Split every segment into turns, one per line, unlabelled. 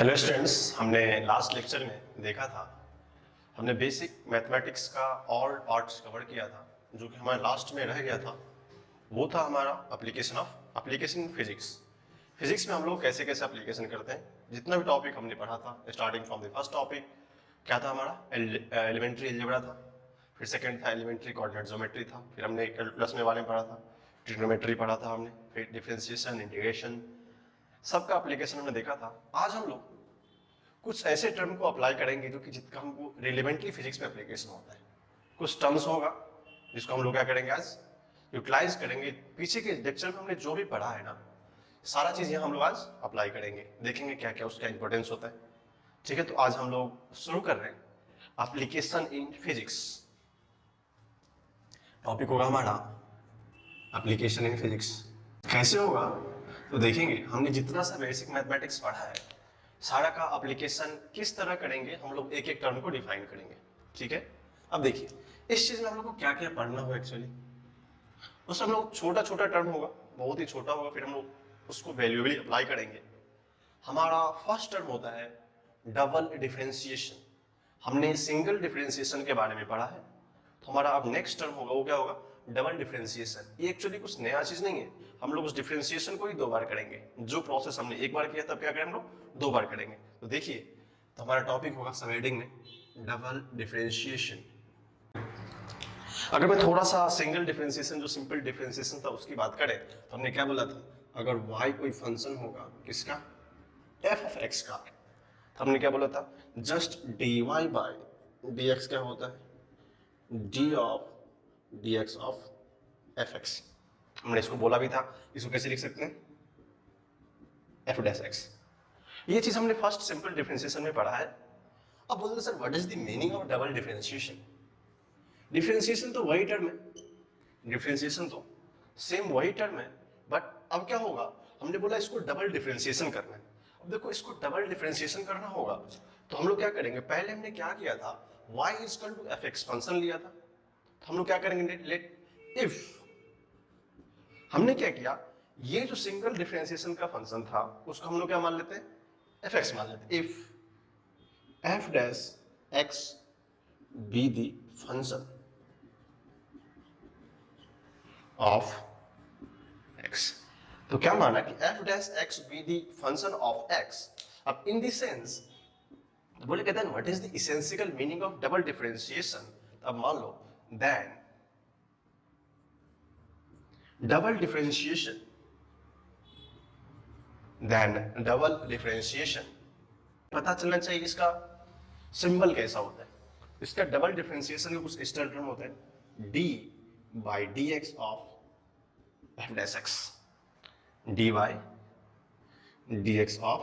Hello students, हमने last lecture में देखा था, हमने बेसिक मैथमेटिक्स का ऑल पार्ट्स कवर किया था। जो कि हमारे लास्ट में रह गया था वो था हमारा एप्लीकेशन फिजिक्स। फिजिक्स में हम लोग कैसे कैसे एप्लीकेशन करते हैं, जितना भी टॉपिक हमने पढ़ा था starting from the first topic क्या था हमारा एलिमेंट्री अलजेब्रा था, फिर सेकंड था एलिमेंट्री कोऑर्डिनेट ज्योमेट्री था, फिर हमने कैलकुलस में वाले में पढ़ा था, ट्रिग्नोमेट्री पढ़ा था हमने, फिर डिफरेंशिएशन, इंटीग्रेशन, सबका एप्लीकेशन हमने देखा था। आज हम लोग कुछ ऐसे टर्म को अप्लाई करेंगे जो कि जिसका हमको रिलेवेंटली फिजिक्स में एप्लीकेशन होता है। कुछ टर्म्स होगा जिसको हम लोग क्या करेंगे, आज यूटिलाइज करेंगे। पीछे के लेक्चर में हमने जो भी पढ़ा है ना, सारा चीज यहाँ हम लोग आज अप्लाई करेंगे, देखेंगे क्या क्या उसका इंपॉर्टेंस होता है। ठीक है, तो आज हम लोग शुरू कर रहे हैं एप्लीकेशन इन फिजिक्स। टॉपिक होगा हमारा एप्लीकेशन इन फिजिक्स। कैसे होगा तो देखेंगे, हमने जितना सा बेसिक मैथमेटिक्स पढ़ा है सारा का एप्लीकेशन किस तरह करेंगे, हम लोग एक एक टर्म को डिफाइन करेंगे। ठीक है, अब देखिए इस चीज में हम लोग को क्या क्या पढ़ना होगा। एक्चुअली उसमें हम लोग छोटा छोटा टर्म होगा, बहुत ही छोटा होगा, फिर हम लोग उसको वैल्यूएबली अप्लाई करेंगे। हमारा फर्स्ट टर्म होता है डबल डिफरेंशिएशन। हमने सिंगल डिफरेंशिएशन के बारे में पढ़ा है, तो हमारा अब नेक्स्ट टर्म होगा वो क्या होगा, डबल डिफरेंशिएशन। ये एक्चुअली कुछ नया चीज नहीं है, हम लोग उस डिफरेंशिएशन को ही दो बार करेंगे। जो प्रोसेस हमने एक बार किया तब क्या करें हम लोग दो बार करेंगे। तो देखिए, तो हमारा टॉपिक होगा सब हेडिंग में डबल डिफरेंशिएशन। अगर मैं थोड़ा सा सिंगल डिफरेंशिएशन, जो सिंपल डिफरेंशिएशन था उसकी बात करें, तो हमने क्या बोला था, अगर y कोई फंक्शन होगा किसका, f ऑफ x का, तो हमने क्या बोला था, जस्ट dy बाय dx क्या होता है, d of dx of fx। हमने इसको बोला भी था, इसको कैसे लिख सकते हैं, f डैश x। ये चीज हमने फर्स्ट सिंपल डिफरेंशिएशन में पढ़ा है। अब बोलते sir what is the meaning of double differentiation. Differentiation तो वही टर्म है, डिफरेंशिएशन तो सेम वही टर्म है, बट अब क्या होगा, हमने बोला इसको डबल डिफरेंशिएशन करना है। अब देखो, इसको डबल डिफरेंशिएशन करना होगा तो हम लोग क्या करेंगे, पहले हमने क्या किया था, y is equal to fx function लिया था। तो हम लोग क्या करेंगे, लेट इफ, हमने क्या किया, ये जो सिंगल डिफरेंशिएशन का फंक्शन था उसको हम लोग क्या मान लेते हैं, fx मान लेते हैं। If f dash x be the function of x, तो क्या माना कि f dash x be the function of x। अब इन द सेंस बोले कहते हैं what is the essential meaning of double differentiation. अब मान लो देन डबल डिफरेंशिएशन पता चलना चाहिए इसका सिंबल कैसा होता है। इसका डबल डिफरेंशिएशन का कुछ स्टैंडर्ड टर्म होता है, d by D x of F dash x, D by D x of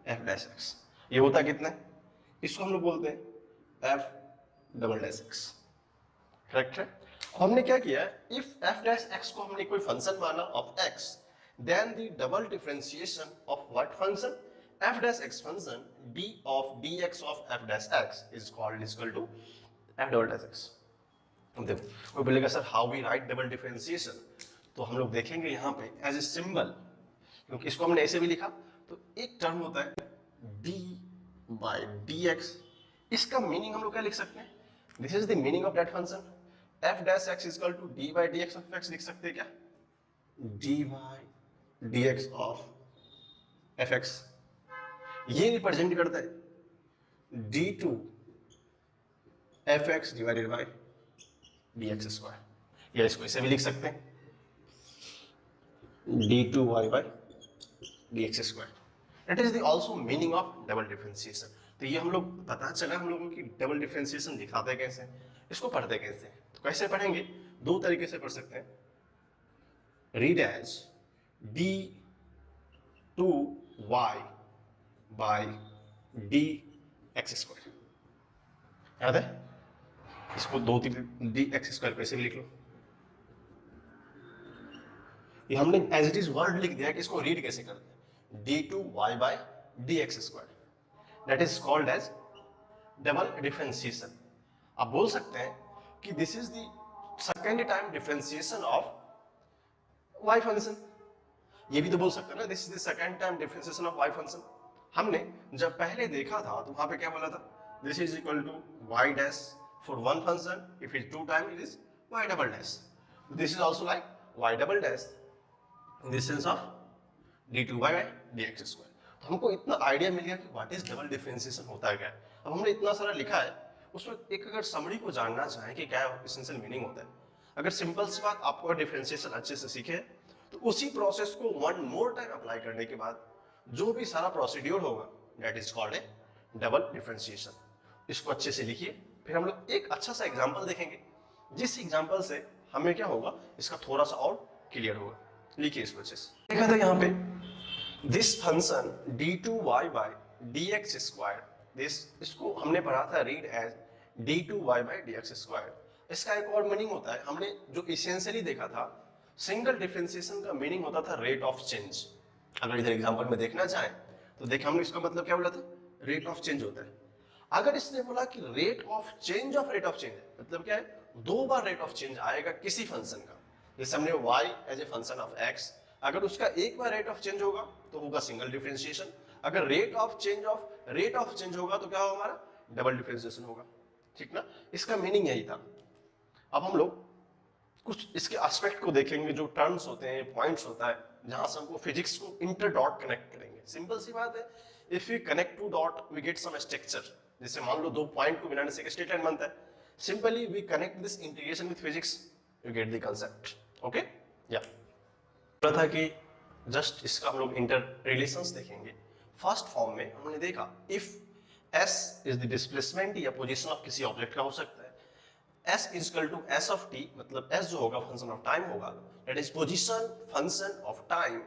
F dash x. ये होता कितना, इसको हम लोग बोलते हैं F double dash x. Correct है। हमने क्या किया, इफ f डैश x को हमने कोई फंक्शन माना of x, then the double differentiation of what function, f dash x function d of dx of f dash x is called equal to f double dash x। देखो कोई बोलेगा sir how we write double differentiation, तो हम लोग देखेंगे यहाँ पे as a symbol, क्योंकि इसको हमने ऐसे भी लिखा, तो एक टर्म होता है d बाय dx। इसका मीनिंग हम लोग क्या लिख सकते हैं, this is the meaning of that function, f dash x is equal to d by dx of x। लिख सकते हैं क्या, d by dx of fx। ये रिप्रेजेंट करता है d2 fx divided by dx square, या इसको इसे भी लिख सकते हैं d2y by dx square. That is the also meaning of double differentiation. तो ये हम लोग पता चला हम लोगों की डबल डिफरेंशिएशन दिखाते कैसे, इसको पढ़ते कैसे। तो कैसे पढ़ेंगे, दो तरीके से पढ़ सकते हैं, read as d2y by dx square. याद है, इसको दो तीन dx स्क्वायर कैसे भी लिख लो। ये हमने एज इट इज वर्ड लिख दिया कि इसको रीड कैसे करते हैं, d2y by dx square, that is called as double differentiation. आप बोल सकते हैं कि this is the second time differentiation of y function, ये भी तो बोल सकते हैं ना, this is the second time differentiation of y function. हमने जब पहले देखा था तो वहां पे क्या बोला था, this is equal to y dash for one function, if is two time it is y double dash, this is also like y double dash in the sense of d2y by dx square. तो हमको इतना idea मिल गया कि what is double differentiation होता है क्या है। अब हमने इतना सारा लिखा है, उसमें एक अगर समरी को जानना चाहें कि क्या एसेंशियल मीनिंग होता है, अगर सिंपल सी बात आपको डिफरेंशिएशन अच्छे से सीखे तो उसी प्रोसेस को वन मोर टाइम अप्लाई करने के बाद जो भी सारा प्रोसीड्यूर होगा that is called A double differentiation. इसको अच्छे से लिखिए, फिर हम लोग एक अच्छा सा एग्जांपल देखेंगे, जिस एग्जांपल से हमें क्या होगा इसका थोड़ा सा और क्लियर होगा। लिखिए इसको अच्छे से। देखा था यहाँ पे this function d2y by dx square, इसको हमने पढ़ा था read as d2y by dx square. इसका एक और मीनिंग होता है, हमने जो इसेंशियली देखा था सिंगल डिफरेंशिएशन का मीनिंग होता था रेट ऑफ चेंज। अगर इधर एग्जांपल में देखना चाहें तो देखिए हमने इसका मतलब क्या बोला था, रेट ऑफ चेंज होता है। अगर इसने बोला कि रेट ऑफ चेंज मतलब क्या है, दो बार रेट ऑफ चेंज आएगा किसी फंक्शन का, जैसे हमने y as a function of x, अगर उसका एक बार रेट ऑफ चेंज होगा तो होगा सिंगल डिफरेंशिएशन, अगर रेट ऑफ चेंज होगा तो क्या होगा हमारा डबल डिफरेंशिएशन होगा, ठीक ना। इसका मीनिंग यही था। अब हम लोग कुछ इसके एस्पेक्ट को देखेंगे, जो टर्म्स होते हैं, पॉइंट्स होता है, जहां से हमको फिजिक्स को इंटर डॉट कनेक्ट करेंगे। सिंपल सी बात है, if you connect two dot we get some structure. जैसे मान लो दो पॉइंट को मिलाने से एक स्ट्रेट लाइन बनता है, simply we connect this integration with physics, you get the concept. Okay, या बोला था कि जस्ट इसका हम लोग इंटर रिलेशंस देखेंगे। फर्स्ट फॉर्म में हमने देखा if s is the displacement या पोजीशन ऑफ किसी ऑब्जेक्ट का हो सकता है, s is equal to s of t, मतलब s जो होगा फंक्शन ऑफ टाइम होगा, that is position function of time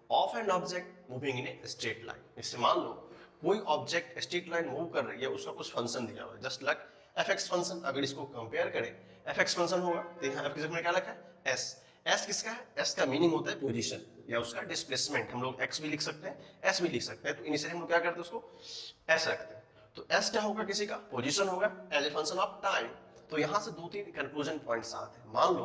of an object moving in a straight line. इससे मान लो कोई ऑब्जेक्ट स्ट्रेट लाइन मूव कर रही है, उसका कुछ फंक्शन दिया हुआ है, जस्ट लाइक fx फंक्शन। अगर इसको कंपेयर करें fx फंक्शन होगा तो यहाँ f की जगह में क्या लिखा है s। s किसका है, s का मीनिंग होता है पोजीशन या उसका डिस्प्लेसमेंट। हम लोग x भी लिख सकते हैं, s भी लिख सकते हैं, तो इनिशियली हम लोग क्या करते हैं उसको s रखते हैं। तो s क्या होगा, किसी का पोजीशन होगा as a function of time. तो यहां से दो तीन कंक्लूजन पॉइंट्स आते हैं। मान लो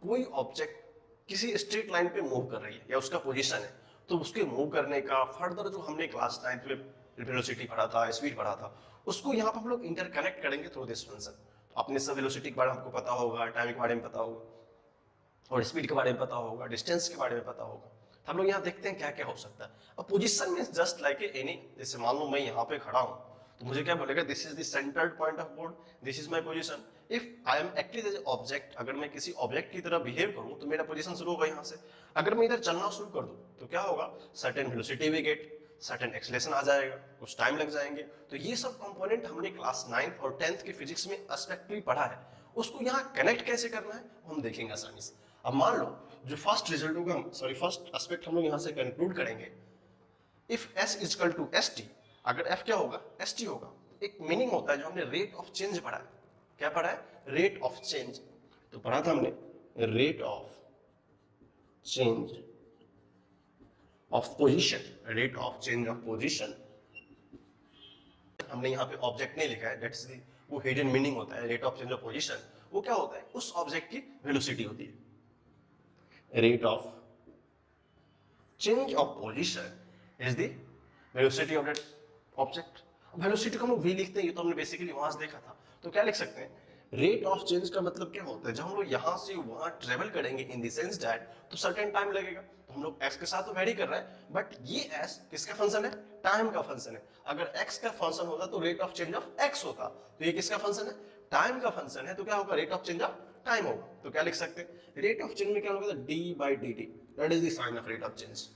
कोई ऑब्जेक्ट किसी स्ट्रेट लाइन पे मूव कर रही है या उसका पोजीशन है, तो उसके मूव करने का फर्दर जो हमने क्लास 9th में वेलोसिटी पढ़ा था, स्पीड पढ़ा था, उसको यहाँ पर हम लोग इंटरकनेक्ट करेंगे थ्रू दिस फंक्शन। तो अपने सब वेलोसिटी के बारे में हमको पता होगा, टाइम के बारे में पता होगा, और स्पीड के बारे में पता होगा, डिस्टेंस के बारे में पता होगा। तो हम लोग यहाँ देखते हैं क्या क्या हो सकता है। अब पोजीशन में जस्ट लाइक एनी, जैसे मान लो मैं यहाँ पे खड़ा हूँ तो मुझे क्या बोलेगा, this is the centred point of board, this is my position. If I am acting as object, अगर मैं किसी ऑब्जेक्ट की तरह बिहेव करूं तो मेरा पोजीशन शुरू होगा यहाँ से। अगर मैं इधर चलना शुरू कर दूं तो क्या होगा, certain velocity we get, certain acceleration आ जाएगा, कुछ टाइम लग जाएंगे। तो ये सब कंपोनेंट हमने क्लास 9th और 10th के फिजिक्स में एस्पेक्टली पढ़ा है, उसको यहाँ कनेक्ट कैसे करना है हम देखेंगे आसानी से। अब मान लो जो फर्स्ट रिजल्ट होगा, फर्स्ट एस्पेक्ट हम लोग यहाँ से कंक्लूड करेंगे, if s is equal to st, अगर f क्या होगा st होगा, एक मीनिंग होता है जो हमने रेट ऑफ चेंज पढ़ा है। क्या पढ़ा है, रेट ऑफ चेंज। तो पढ़ा था हमने rate of change of position, rate of change of position. हमने यहाँ पे ऑब्जेक्ट नहीं लिखा है, दैट्स द वो हिडन मीनिंग होता है। Rate of change of position वो क्या होता है, उस ऑब्जेक्ट की वेलोसिटी होती है। Rate of change of position is the velocity of that object. Velocity को हम v लिखते हैं, ये तो हमने बेसिकली वहां से देखा था। तो क्या लिख सकते हैं, रेट ऑफ चेंज का मतलब क्या होता है, जब हम लोग यहाँ से वहां ट्रेवल करेंगे इन द सेंस दैट, तो सर्टेन टाइम लगेगा। तो हम लोग x के साथ तो वेरी कर रहे हैं, बट ये s किसका फंक्शन है, टाइम का फंक्शन है। अगर x का फंक्शन होता तो rate of change of x होता, तो ये किसका फंक्शन है, टाइम का फंक्शन है। तो क्या होगा, rate of change of time होगा। तो क्या लिख सकते हैं, रेट ऑफ चेंज में क्या होगा, d by dt, that is the sign of rate of change.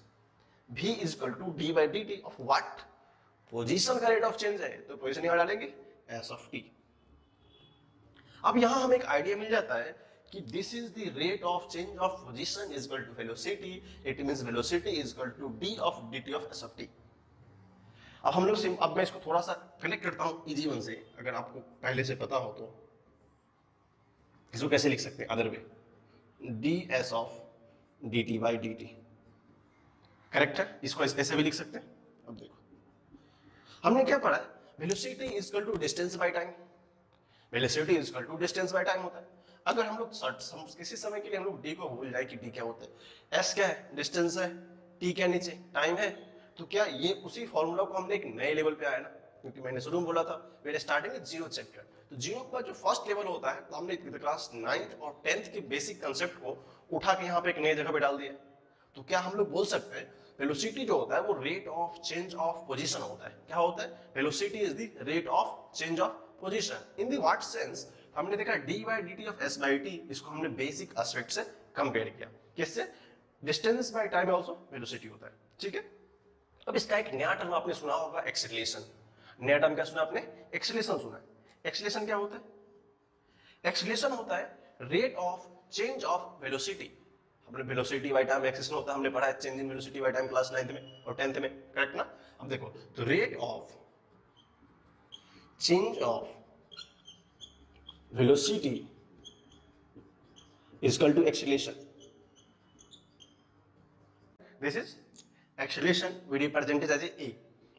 v is equal to d by dt of what, position का रेट ऑफ चेंज है, तो पोजीशन यहाँ डालेंगे s of t। अब यहां हमें एक आइडिया मिल जाता है कि this is the rate of change of position is equal to velocity, it means velocity is equal to d of dt of s of t। अब हम लोग अब मैं इसको थोड़ा सा कनेक्ट करता हूं इजी वन से, अगर आपको पहले से पता हो तो इसको कैसे लिख सकते हैं other way, ds of dt by dt, correct है। इसको ऐसे भी लिख सकते हैं। अब देखो हमने क्या पढ़ा है, velocity is equal to distance by time, velocity is equal to distance by time होता है। अगर हम लोग किसी समय के लिए हम लोग d को भूल जाए कि d क्या होता है, s क्या है डिस्टेंस है, t क्या नीचे टाइम है, तो क्या ये उसी फॉर्मूला को हमने एक नए लेवल पे आया ना, क्योंकि मैंने शुरू में बोला था where starting with zero chapter, तो जीरो का जो फर्स्ट लेवल होता है, तो हमने क्लास 9th और 10th के बेसिक कंसेप्ट को उठा के यहाँ पे एक नई जगह पे डाल दिया। तो क्या हम लोग बोल सकते हैं वेलोसिटी जो होता है वो rate of change of position होता है। क्या होता है? Velocity is the rate of change of position. In the what sense? हमने देखा D by D T of S by T, इसको हमने बेसिक एस्पेक्ट से कंपेयर किया। किससे? Distance by time also velocity होता है। ठीक है, अब इसका एक नया टर्म आपने सुना होगा, एक्सेलरेशन। नया टर्म क्या सुना आपने? एक्सेलरेशन सुना है। एक्सेलरेशन क्या होता है? एक्सेलरेशन होता है rate of change of velocity. हमने वेलोसिटी बाय टाइम एक्सेलरेशन होता है, हमने पढ़ा है change in velocity by time class 9th में और 10th में, करेक्ट ना? अब देखो, तो rate of change of velocity is equal to acceleration. This is acceleration, we represent it as A.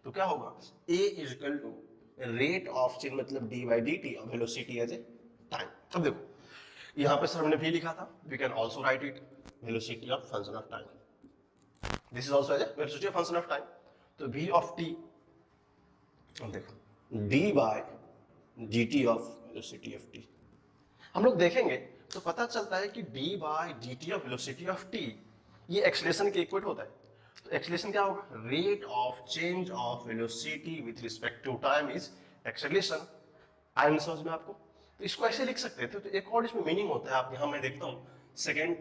तो क्या होगा? A is equal to rate of change मतलब D by D T of velocity as a time. अब देखो, यहां पे sir हमने v लिखा था, we can also write it velocity of function of time. This is also as a velocity of function of time. तो v of t, अब देखो d by dt of velocity of t, हम लोग देखेंगे तो पता चलता है कि d by dt of velocity of t ये एक्सेलरेशन के इक्वल होता है। तो एक्सेलरेशन क्या होगा? Rate of change of velocity with respect to time is acceleration. आया समझ में आपको? तो इसको ऐसे लिख सकते थे। तो एक और इसमें मीनिंग होता है, आप यहां मैं देखता हूं सेकेंड,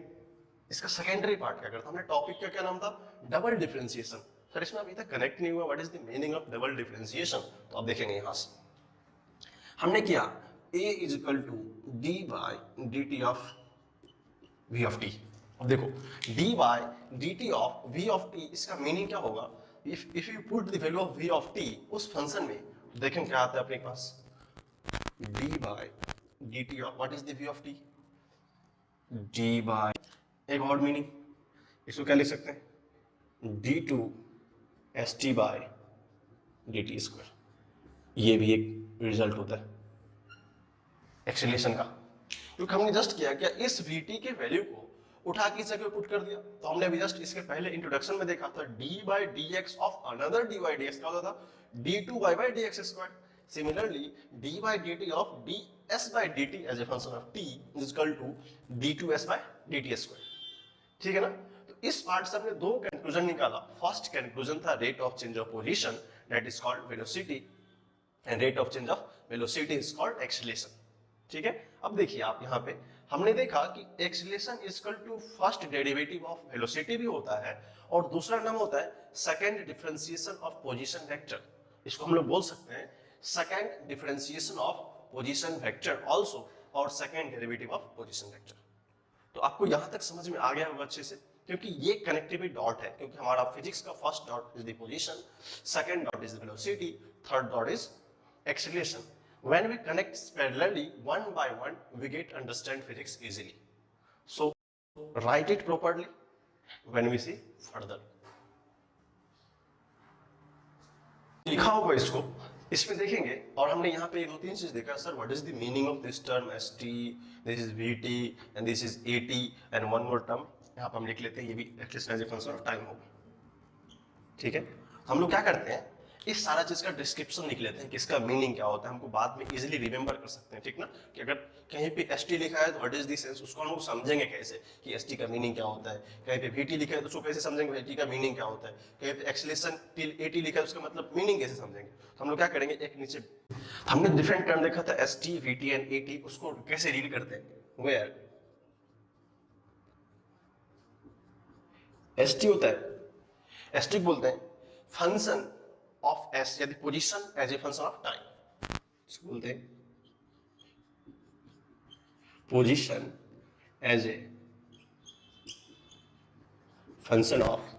इसका सेकेंडरी पार्ट क्या करता, हमने टॉपिक का क्या नाम था? Double differentiation. सर इसमें अभी तक कनेक्ट नहीं हुआ, what is the meaning of double differentiation? तो आप देखेंगे यहां से हमने किया a is equal to d by d T of v of t। अब देखो d by d T of v of t, इसका मीनिंग क्या होगा? If you put the value of v of t उस फंक्शन में, तो देखें क्या आता है अपने पास, d by d T of what is the v of t, d by, एक और मीनिंग, इसको क्या लिख सकते हैं? d2 st bye dt square. ये भी एक रिजल्ट होता है एक्सेलरेशन का, क्योंकि हमने जस्ट किया क्या, इस vt के वैल्यू को उठा के इस जगह पुट कर दिया। तो हमने अभी जस्ट इसके पहले इंट्रोडक्शन में देखा था d by dx of another d by dx, क्या होता था? d2 by dx square. Similarly d by dt of ds by dt as a function of t is equal to d2s by dt square. ठीक है ना? तो इस part से हमने दो कंक्लूजन निकाला। फर्स्ट कंक्लूजन था rate of change of position, that is called velocity, and rate of change of velocity is called acceleration. ठीक है, अब देखिए आप यहाँ पे हमने देखा कि acceleration is equal to first derivative of velocity भी होता है, और दूसरा नाम होता है second differentiation of position vector. इसको हम लोग बोल सकते हैं second differentiation of position vector also, और second derivative of position vector. तो आपको यहां तक समझ में आ गया होगा अच्छे से, क्योंकि ये कनेक्टिविटी डॉट है, क्योंकि हमारा फिजिक्स का first dot is the position, second dot is the velocity, third dot is acceleration. When we connect parallelly one by one, we get understand physics easily. So write it properly when we see further. लिखा होगा इसको, इसमें देखेंगे, और हमने यहाँ पे दो तीन चीज देखा। Sir what is the meaning of this term st, this is vt and this is at, and one more term यहाँ पे हम लिख लेते हैं, ये भी acceleration as a function of time होगा। ठीक है, हम लोग क्या करते हैं, इस सारा चीज का डिस्क्रिप्शन लिख लेते हैं कि इसका मीनिंग क्या होता है, हमको बाद में इजीली रिमेंबर कर सकते हैं। ठीक ना, कि अगर कहीं पे st लिखा है तो व्हाट इज द सेंस, उसको हम लोग समझेंगे कैसे कि st का मीनिंग क्या होता है। कहीं पे vt लिखा है तो उसको कैसे समझेंगे vt का मीनिंग क्या होता है। कहीं पे एक्सेलरेशन at लिखा है उसका मतलब मीनिंग कैसे समझेंगे। तो हम लोग क्या करेंगे, एक नीचे हमने डिफरेंट टर्म देखा था st, vt एंड at, उसको कैसे रीड करते हैं। वेयर st होता है, st बोलते हैं फंक्शन ऑफ s, यदि position as a function of time, इसको बोलते हैं position as a function of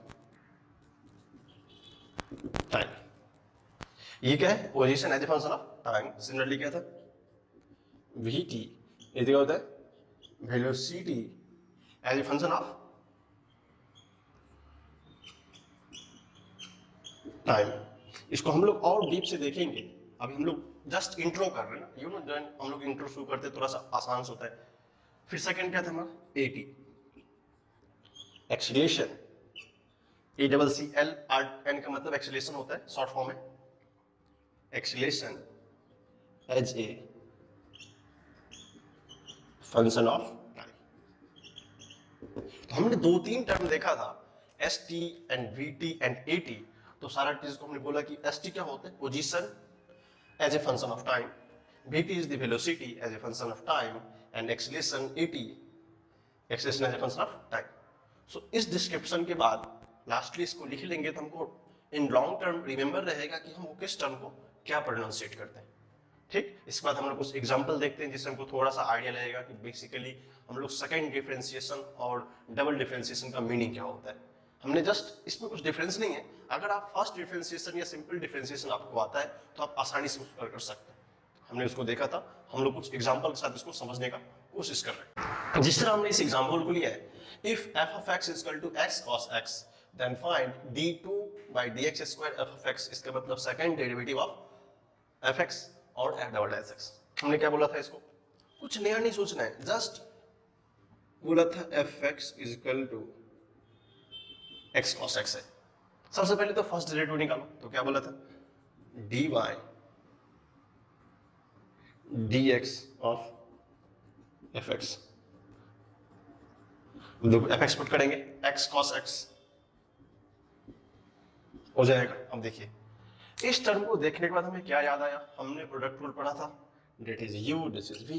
time. ये क्या है, position as a function of time. Similarly क्या था, vt ये क्या होता है, velocity as a function of time. इसको हम लोग और डीप से देखेंगे, अभी हम लोग जस्ट इंट्रो कर रहे हैं ना, यू नो, हम लोग इंट्रो शुरू करते थोड़ा सा आसान होता है। फिर सेकंड क्या था हमारा, at, एक्सेलरेशन ACCLRN का मतलब एक्सीलरेशन होता है, शॉर्ट फॉर्म है acceleration as a function of time. तो हमने 2-3 टर्म देखा था, ST and VT and AT। तो सारा चीज को हमने बोला कि ST क्या होता है, position as a function of time, VT is the velocity as a function of time, and acceleration AT acceleration as a function of time. So इस डिस्क्रिप्शन के बाद लास्टली इसको लिख लेंगे तो हमको इन लॉन्ग टर्म रिमेंबर रहेगा कि हम वो किस टर्म को क्या प्रोनाउंसिएट करते हैं। ठीक, इसके बाद हम लोग कुछ एग्जांपल देखते हैं जिससे हमको थोड़ा सा आइडिया लगेगा कि बेसिकली हम लोग सेकंड डिफरेंशिएशन और डबल डिफरेंशिएशन का मीनिंग क्या होता है। हमने जस्ट इसमें कुछ डिफरेंस नहीं है, अगर आप फर्स्ट डिफरेंशिएशन या सिंपल डिफरेंशिएशन आपको आता है तो आप आसानी से उसको कर सकते हैं। हमने उसको देखा था, हम लोग कुछ एग्जांपल के साथ इसको समझने का कोशिश कर रहे हैं। जिस तरह हमने इस एग्जांपल को लिया है, if f of x is equal to x cos x then find d2 by dx square f of x, इसका मतलब सेकंड डेरिवेटिव ऑफ fx और f डबल डैश x। हमने क्या बोला था, इसको कुछ नया नहीं सोचना है, जस्ट बोला था fx is equal to x cos x है। सबसे पहले तो फर्स्ट डेरिवेटिव निकालो, तो क्या बोला था, dy dx of fx, fx put करेंगे x cos x हो जाएगा। अब देखिए इस टर्म को देखने के बाद हमें क्या याद आया, हमने प्रोडक्ट रूल पढ़ा था, that is u this is v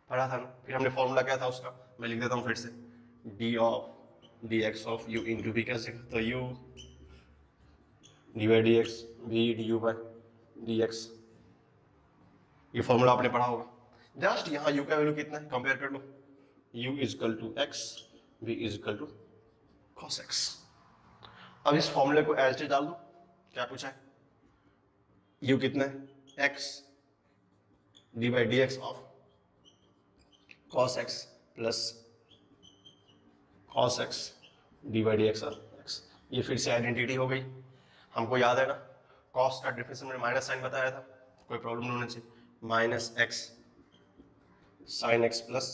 पढ़ा था ना। फिर हमने फॉर्मूला क्या था उसका, मैं लिख देता हूँ फिर से, d of dx of u into v कैसे, तो u dy dx v du by dx, ये फॉर्मूला आपने पढ़ा होगा। जस्ट यहाँ u का वैल्यू कितना है कंपेयर कर लो, u is equal to x, v is equal to cos x। अब इस फॉर्मूले को एज इट डाल दो, क्या पूछा है, u कितना है x D by D x of cos x plus cos x D by D x of x। ये फिर से आइडेंटिटी हो गई, हमको याद है ना cos का डिफरेंस में माइनस साइन बताया था, कोई प्रॉब्लम नहीं होना चाहिए, minus x sine x plus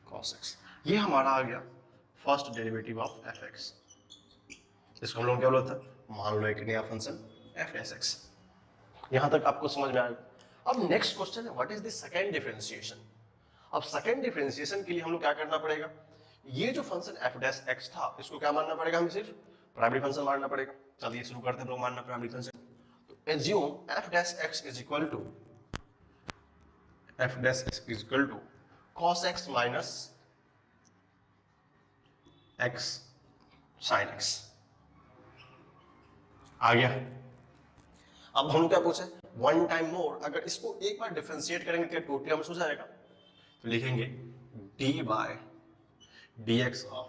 cos x, ये हमारा आ गया फर्स्ट डेरिवेटिव ऑफ fx। इसको हम लोग क्या बोलते हैं, मान लो एक नया फंक्शन f डैश x। यहां तक आपको समझ में आएगा। अब नेक्स्ट क्वेश्चन है, what is the second differentiation. अब सेकंड डिफरेंशिएशन के लिए हम लोग क्या करना पड़ेगा, ये जो फंक्शन f डैश x था इसको क्या मानना पड़ेगा, हमें सिर्फ प्राइमरी फंक्शन मानना पड़ेगा। चलिए शुरू करते हैं लोग मानना प्राइमरी फंक्शन। तो assume f dash x is equal to cos x minus x sin x आ गया। अब हम क्या पूछे, वन टाइम मोर, अगर इसको एक बार डिफरेंशिएट करेंगे तो टोटली हमें हो जाएगा, तो लिखेंगे d by dx of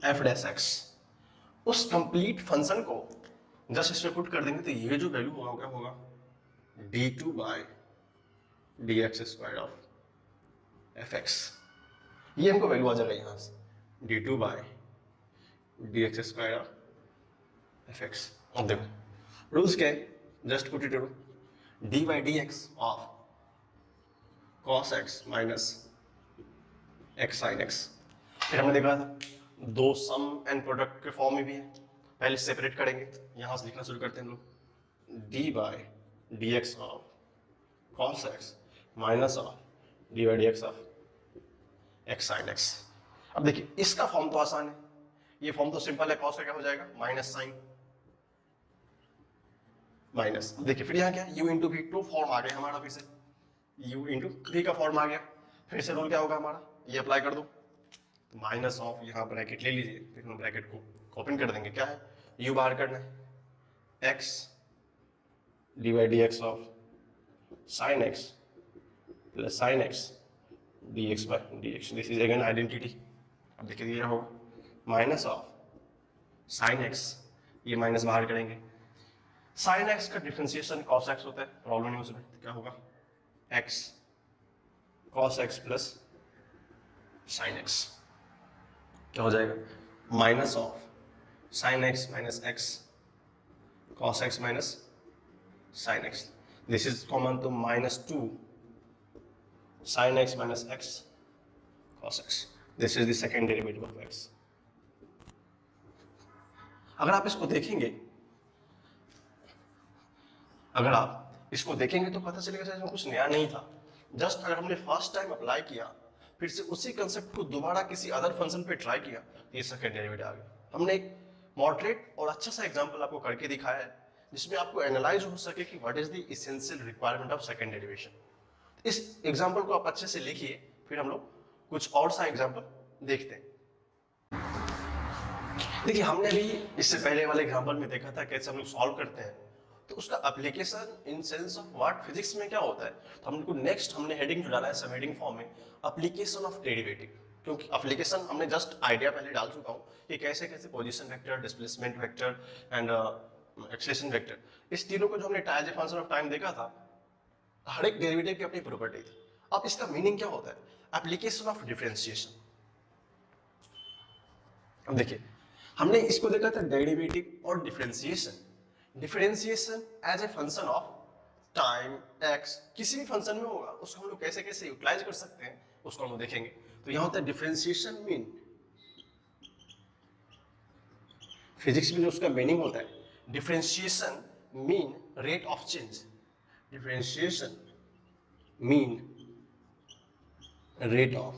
f dash x। उस कंप्लीट फंक्शन को जस्ट इसमें पुट कर देंगे तो ये जो वैल्यू होगा क्या होगा, d2 by dx square of fx। ये हमको वैल्यू आ जाएगा यहां से, d2 by dx square of fx। अब देखो रूल्स क्या है, just put it in, d by dx of cos x minus x sin x। फिर हमने देखा था दो सम एंड प्रोडक्ट के फॉर्म में भी है, पहले सेपरेट करेंगे, यहां से लिखना शुरू करते हैं हम लोग, d by dx of cos x minus of d by dx of x sin x। अब देखिए इसका फॉर्म तो आसान है, ये फॉर्म तो सिंपल है, cos का क्या हो जाएगा माइनस साइन माइनस। देखिए फिर यहाँ क्या u into V, two form आ गया हमारा, फिर से u इंटू वी का फॉर्म आ गया। फिर से रूल क्या होगा हमारा, ये अप्लाई कर दो, तो माइनस ऑफ यहाँ ब्रैकेट ले लीजिए, फिर हम ब्रैकेट को ओपन कर देंगे, क्या है u बाहर करना है, x D by D x of sine x plus sine x dx by dx, this is again identity. अब देखिए ये होगा माइनस ऑफ साइन x, ये माइनस बाहर करेंगे, साइन x का डिफरेंशिएशन cos x होता है, प्रॉब्लम नहीं उसमें, तो क्या होगा x cos x plus sine x, क्या हो जाएगा minus of sine x minus x cos x minus sine x, this is common, तो minus 2 sin x minus x cos x, this is the second derivative of x। अगर आप इसको देखेंगे अगर आप इसको देखेंगे तो पता चलेगा इसमें कुछ नया नहीं था। जस्ट अगर हमने फर्स्ट टाइम अप्लाई किया, फिर से उसी कंसेप्ट को दोबारा किसी अदर फंक्शन पे ट्राई किया, तो ये सेकंड डेरिवेटिव आ गया। हमने एक मॉडरेट और अच्छा सा एग्जांपल आपको करके दिखाया है जिसमें आपको एनालाइज हो सके कि what is the essential requirement of second derivation. इस एग्जांपल को आप अच्छे से लिखिए, फिर हम लोग कुछ और सा एग्जांपल देखते हैं। देखिए, हमने भी इससे पहले वाले एग्जांपल में देखा था कैसे हम लोग सॉल्व करते हैं, तो उसका application in sense of what physics में क्या होता है। तो हमको नेक्स्ट हमने हेडिंग जो डाला है सब हेडिंग फॉर्म में, एप्लीकेशन ऑफ डेरिवेटिव, क्योंकि एप्लीकेशन हमने जस्ट आइडिया पहले डाल चुका हूँ कि कैसे कैसे position vector, displacement vector and acceleration vector, इस तीनों को जो हमने as a function of time देखा था, हर एक डेरिवेटिव की अपनी प्रॉपर्टी थी। अब इसका मीनिंग क्या होता है, एप्लीकेशन ऑफ डिफरेंशिएशन। अब देखिए, हमने इसको देखा था डेरिवेटिव और differentiation. Differentiation as a function of time x, किसी भी फंक्शन में होगा, उसको हम लोग कैसे कैसे यूटिलाइज कर सकते हैं उसको हम लोग देखेंगे। तो यहां होता है डिफरेंशिएशन मीन, फिजिक्स में जो उसका मीनिंग होता है, differentiation mean rate of change, differentiation mean rate of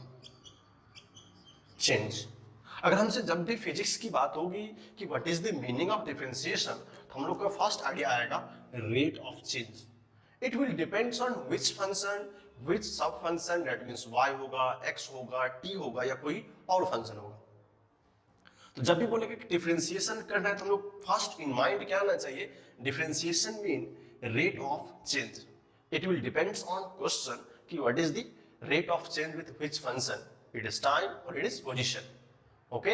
change. अगर हमसे जब भी फिजिक्स की बात होगी कि what is the meaning of differentiation, तो हम लोग का फर्स्ट आइडिया आएगा rate of change. It will depends on which function, which sub function, that means y होगा, x होगा, t होगा या कोई और फंक्शन होगा। तो जब भी बोलेंगे कि डिफरेंशिएशन करना है, तो हम लोग फर्स्ट इन माइंड क्या आना चाहिए, differentiation mean rate of change. It will depends on question कि what is the rate of change with which function, it is time और it is position. Okay,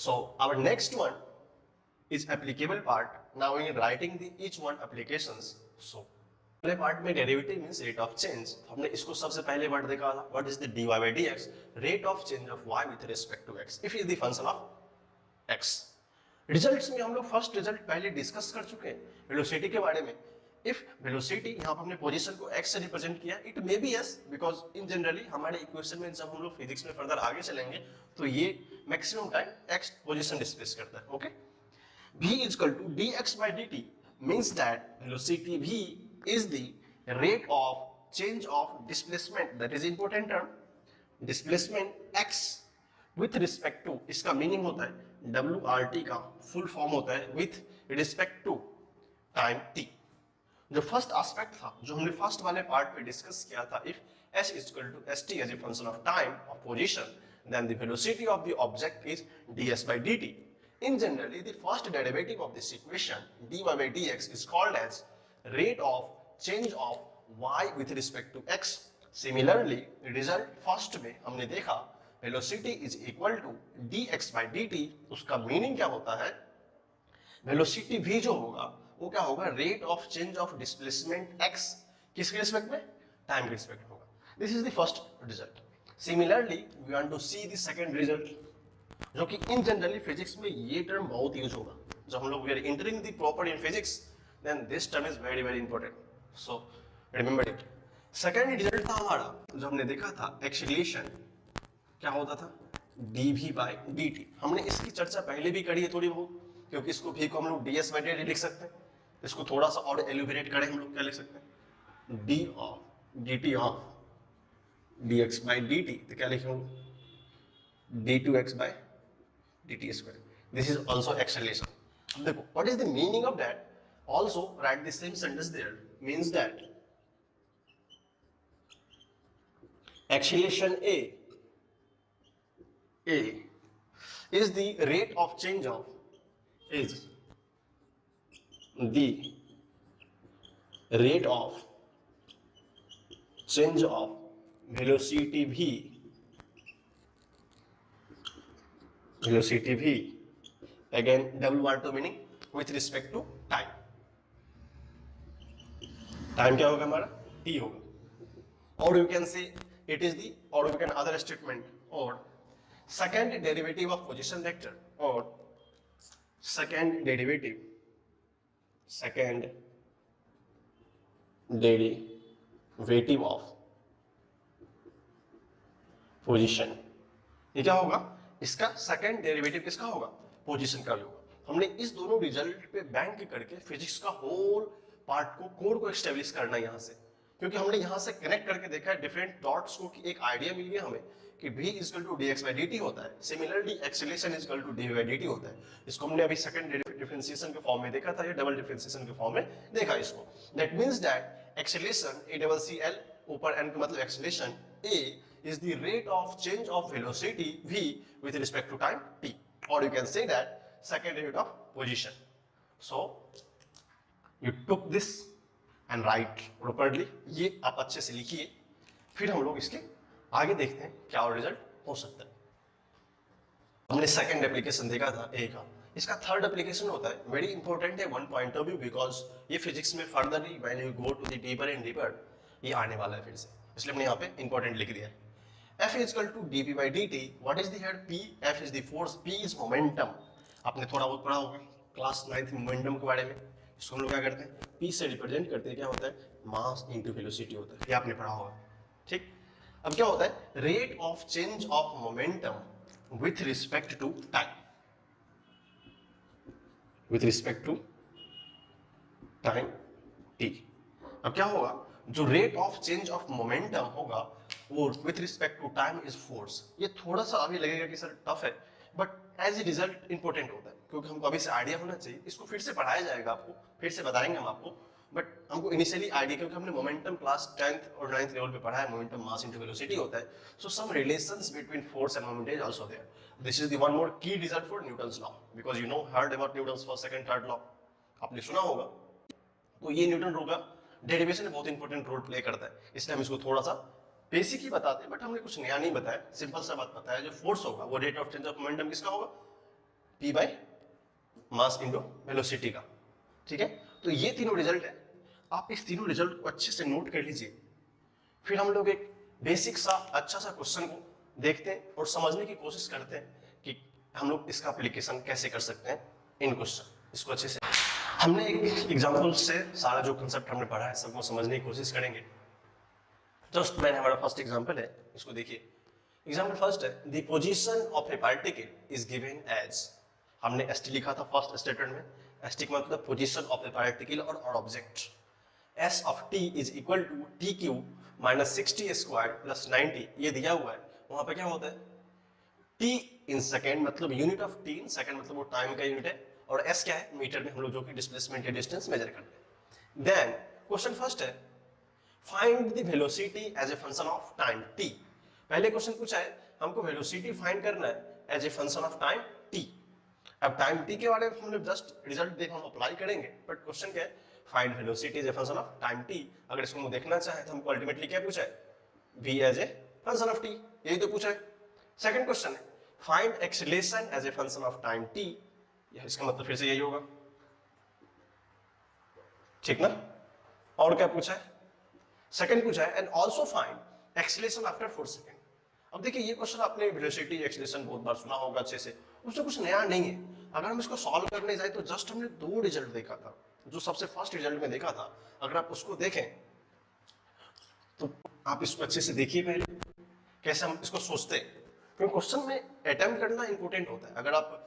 so our next one is applicable part. Now in writing the each one applications, so पहले part में derivative means rate of change, हमने इसको सबसे पहले word देखा था, what is the dy by dx, rate of change of y with respect to x if is the function of x। Results में हम लोग फर्स्ट रिजल्ट पहले डिस्कस कर चुके हैं वेलोसिटी के बारे में। इफ वेलोसिटी यहाँ पर हमने पोजीशन को x से रिप्रेजेंट किया, it may be s, because in generally हमारे इक्वेशन में जब हम लोग फिजिक्स में फर्दर आगे चलेंगे तो ये maximum time x position displace करता है। Okay, v is equal to dx by dt means that velocity v is the rate of change of displacement, that is important term, displacement x with respect to, इसका meaning होता है wrt का full form होता है with respect to time t। जो first aspect था जो हमने फर्स्ट वाले पार्ट पे डिस्कस किया था, if s is equal to st as a function of time or position, then the velocity of the object is ds by dt. In generally, the first derivative of this equation dy by dx is called as rate of change of y with respect to x. Similarly, result first में हमने देखा velocity is equal to dx by dt, उसका meaning क्या होता है, velocity v जो होगा वो क्या होगा, rate of change of displacement x, किसके रिस्पेक्ट में, टाइम के रिस्पेक्ट होगा। This is the first result. Similarly we want to see the second result, जो कि इन जनरली फिजिक्स में ये टर्म बहुत यूज होगा जब हम लोग we are entering the proper in physics, then this term is very very important, so remember it. Second result था हमारा जो हमने देखा था एक्सीलरेशन, क्या होता था, dv by dt। हमने इसकी चर्चा पहले भी करी है थोड़ी बहुत, क्योंकि इसको भी को हम लोग ds by dt लिख सकते हैं। इसको थोड़ा सा और एलिबरेट करें, हम लोग क्या लिख सकते हैं, d of dt of dx by dt, तो क्या लिखेंगे, d2x by dt square। This is also acceleration. अब देखो what is the meaning of that, also write the same sentence there, means that acceleration a is the rate of change of, is the rate of change of velocity v, velocity v, again w12 meaning with respect to time, time क्या होगा हमारा, t होगा, or you can say it is the, or we can other statement, or second derivative of position vector, or second derivative of position। ये क्या होगा, इसका second derivative किसका होगा, पोजीशन का भी होगा। हमने इस दोनों रिजल्ट पे बैंक करके फिजिक्स का होल पार्ट को कोड को एस्टेब्लिश करना है यहाँ से, क्योंकि हमने यहाँ से कनेक्ट करके देखा है डिफरेंट डॉट्स को कि एक आइडिया मिल गया हमें कि v is equal to dx by dt होता है, similarly acceleration is equal to dy by dt होता है। इसको हमने अभी सेकंड डिफरेंशिएशन के फॉर्म में देखा था, या डबल डिफरेंशिएशन के फॉर्म में देखा इसको। That means that acceleration a double c l ऊपर n का मतलब acceleration a is the rate of change of velocity v with respect to time t, or you can say that second unit of position. So you took this and write properly, ये आप अच्छे से लिखिए, फिर हम लोग इसके आगे देखते हैं क्या और रिजल्ट हो सकता है। हमने सेकंड एप्लीकेशन देखा था ए का, इसका थर्ड एप्लीकेशन होता है वेरी इंपॉर्टेंट है one point of view, because ये फिजिक्स में furtherly when you go to the deeper and deeper ये आने वाला है फिर से, इसलिए हमने यहाँ पे इंपॉर्टेंट लिख दिया है। F is equal to dp by dt. What is the head P? F is the force, P is momentum. आपने थोड़ा बहुत पढ़ा होगा क्लास 9th मोमेंटम के बारे में। इसको हम लोग क्या करते हैं, P से रिप्रेजेंट करते हैं, क्या होता है, मास इनटू वेलोसिटी होता है, ये आपने पढ़ा होगा। ठीक, अब क्या होता है, rate of change of momentum with respect to time, with respect to time t। अब क्या होगा, जो rate of change of momentum होगा वो with respect to time is force. ये थोड़ा सा अभी लगेगा कि सर टफ है, but as a result important होता है, क्योंकि हमको अभी से आइडिया होना चाहिए। इसको फिर से पढ़ाया जाएगा, आपको फिर से बताएंगे हम आपको, बट हमको इनिशियली आइडिया, क्योंकि हमने मोमेंटम क्लास 10th और 9th लेवल पे पढ़ा है, मोमेंटम मास इनटू वेलोसिटी होता है। So some relations between force and moment is also there. This is the one more key result for Newton's law, because you know heard about Newton's first second third law, आपने सुना होगा। तो ये Newton law का derivation में बहुत important role play करता है, इसलिए हम इसको थोड़ा सा बेसिक ही बताते हैं, बट हमने कुछ नया नहीं बताया, सिंपल सा बात बताया। जो फोर्स होगा वो rate of change of momentum किसका होगा, p by mass into velocity का। ठीक है, तो ये तीनों रिजल्ट है, आप इस तीनों रिजल्ट को अच्छे से नोट कर लीजिए। फिर हम लोग एक बेसिक सा अच्छा सा क्वेश्चन को देखते हैं और समझने की कोशिश करते हैं कि हम लोग इसका एप्लीकेशन कैसे कर सकते हैं इन क्वेश्चन। इसको अच्छे से हमने एक एग्जाम्पल से सारा जो कंसेप्ट हमने पढ़ा है सबको समझने की कोशिश करेंगे। जस्ट मैंने हमारा फर्स्ट एग्जांपल है, इसको देखिए। एग्जांपल फर्स्ट है, the position of a particle is given as, हमने st लिखा था फर्स्ट स्टेटमेंट में। st का मतलब पोजीशन ऑफ ए पार्टिकल और object. s of t is equal to t Q minus 60 square plus 90, ये दिया हुआ है। वहां पे क्या होता है, t इन सेकेंड मतलब unit of t in second मतलब वो टाइम का यूनिट है, और s क्या है, मीटर में हम लोग जो कि डिस्प्लेसमेंट या डिस्टेंस मेजर करते हैं। देन क्वेश्चन फर्स्ट है, find the velocity as a function of time t। पहले क्वेश्चन पूछा है हमको वेलोसिटी फाइंड करना है as a function of time t। अब टाइम t के बारे में हमने जस्ट रिजल्ट देखो, हम अप्लाई करेंगे, बट क्वेश्चन क्या है, find velocity as a function of time t। अगर इसको हम देखना चाहे तो हमको अल्टीमेटली क्या पूछा है, v as a function of t, यही तो पूछा है। सेकंड क्वेश्चन है, find acceleration as a function of time t, इसका मतलब फिर से यही होगा, ठीक ना। और क्या पूछा है, सेकंड पूछा है, and also find acceleration after 4 second. अब देखिए ये क्वेश्चन आपने वेलोसिटी एक्सेलरेशन बहुत बार सुना होगा अच्छे से, उसमें कुछ नया नहीं है। अगर हम इसको सॉल्व करने जाए तो जस्ट हमने 2 रिजल्ट देखा था, जो सबसे फर्स्ट रिजल्ट में देखा था, अगर आप उसको देखें तो आप इसको अच्छे से देखिए पहले कैसे हम इसको सोचते हैं, क्योंकि क्वेश्चन में अटेम्प्ट करना इंपॉर्टेंट होता है। अगर आप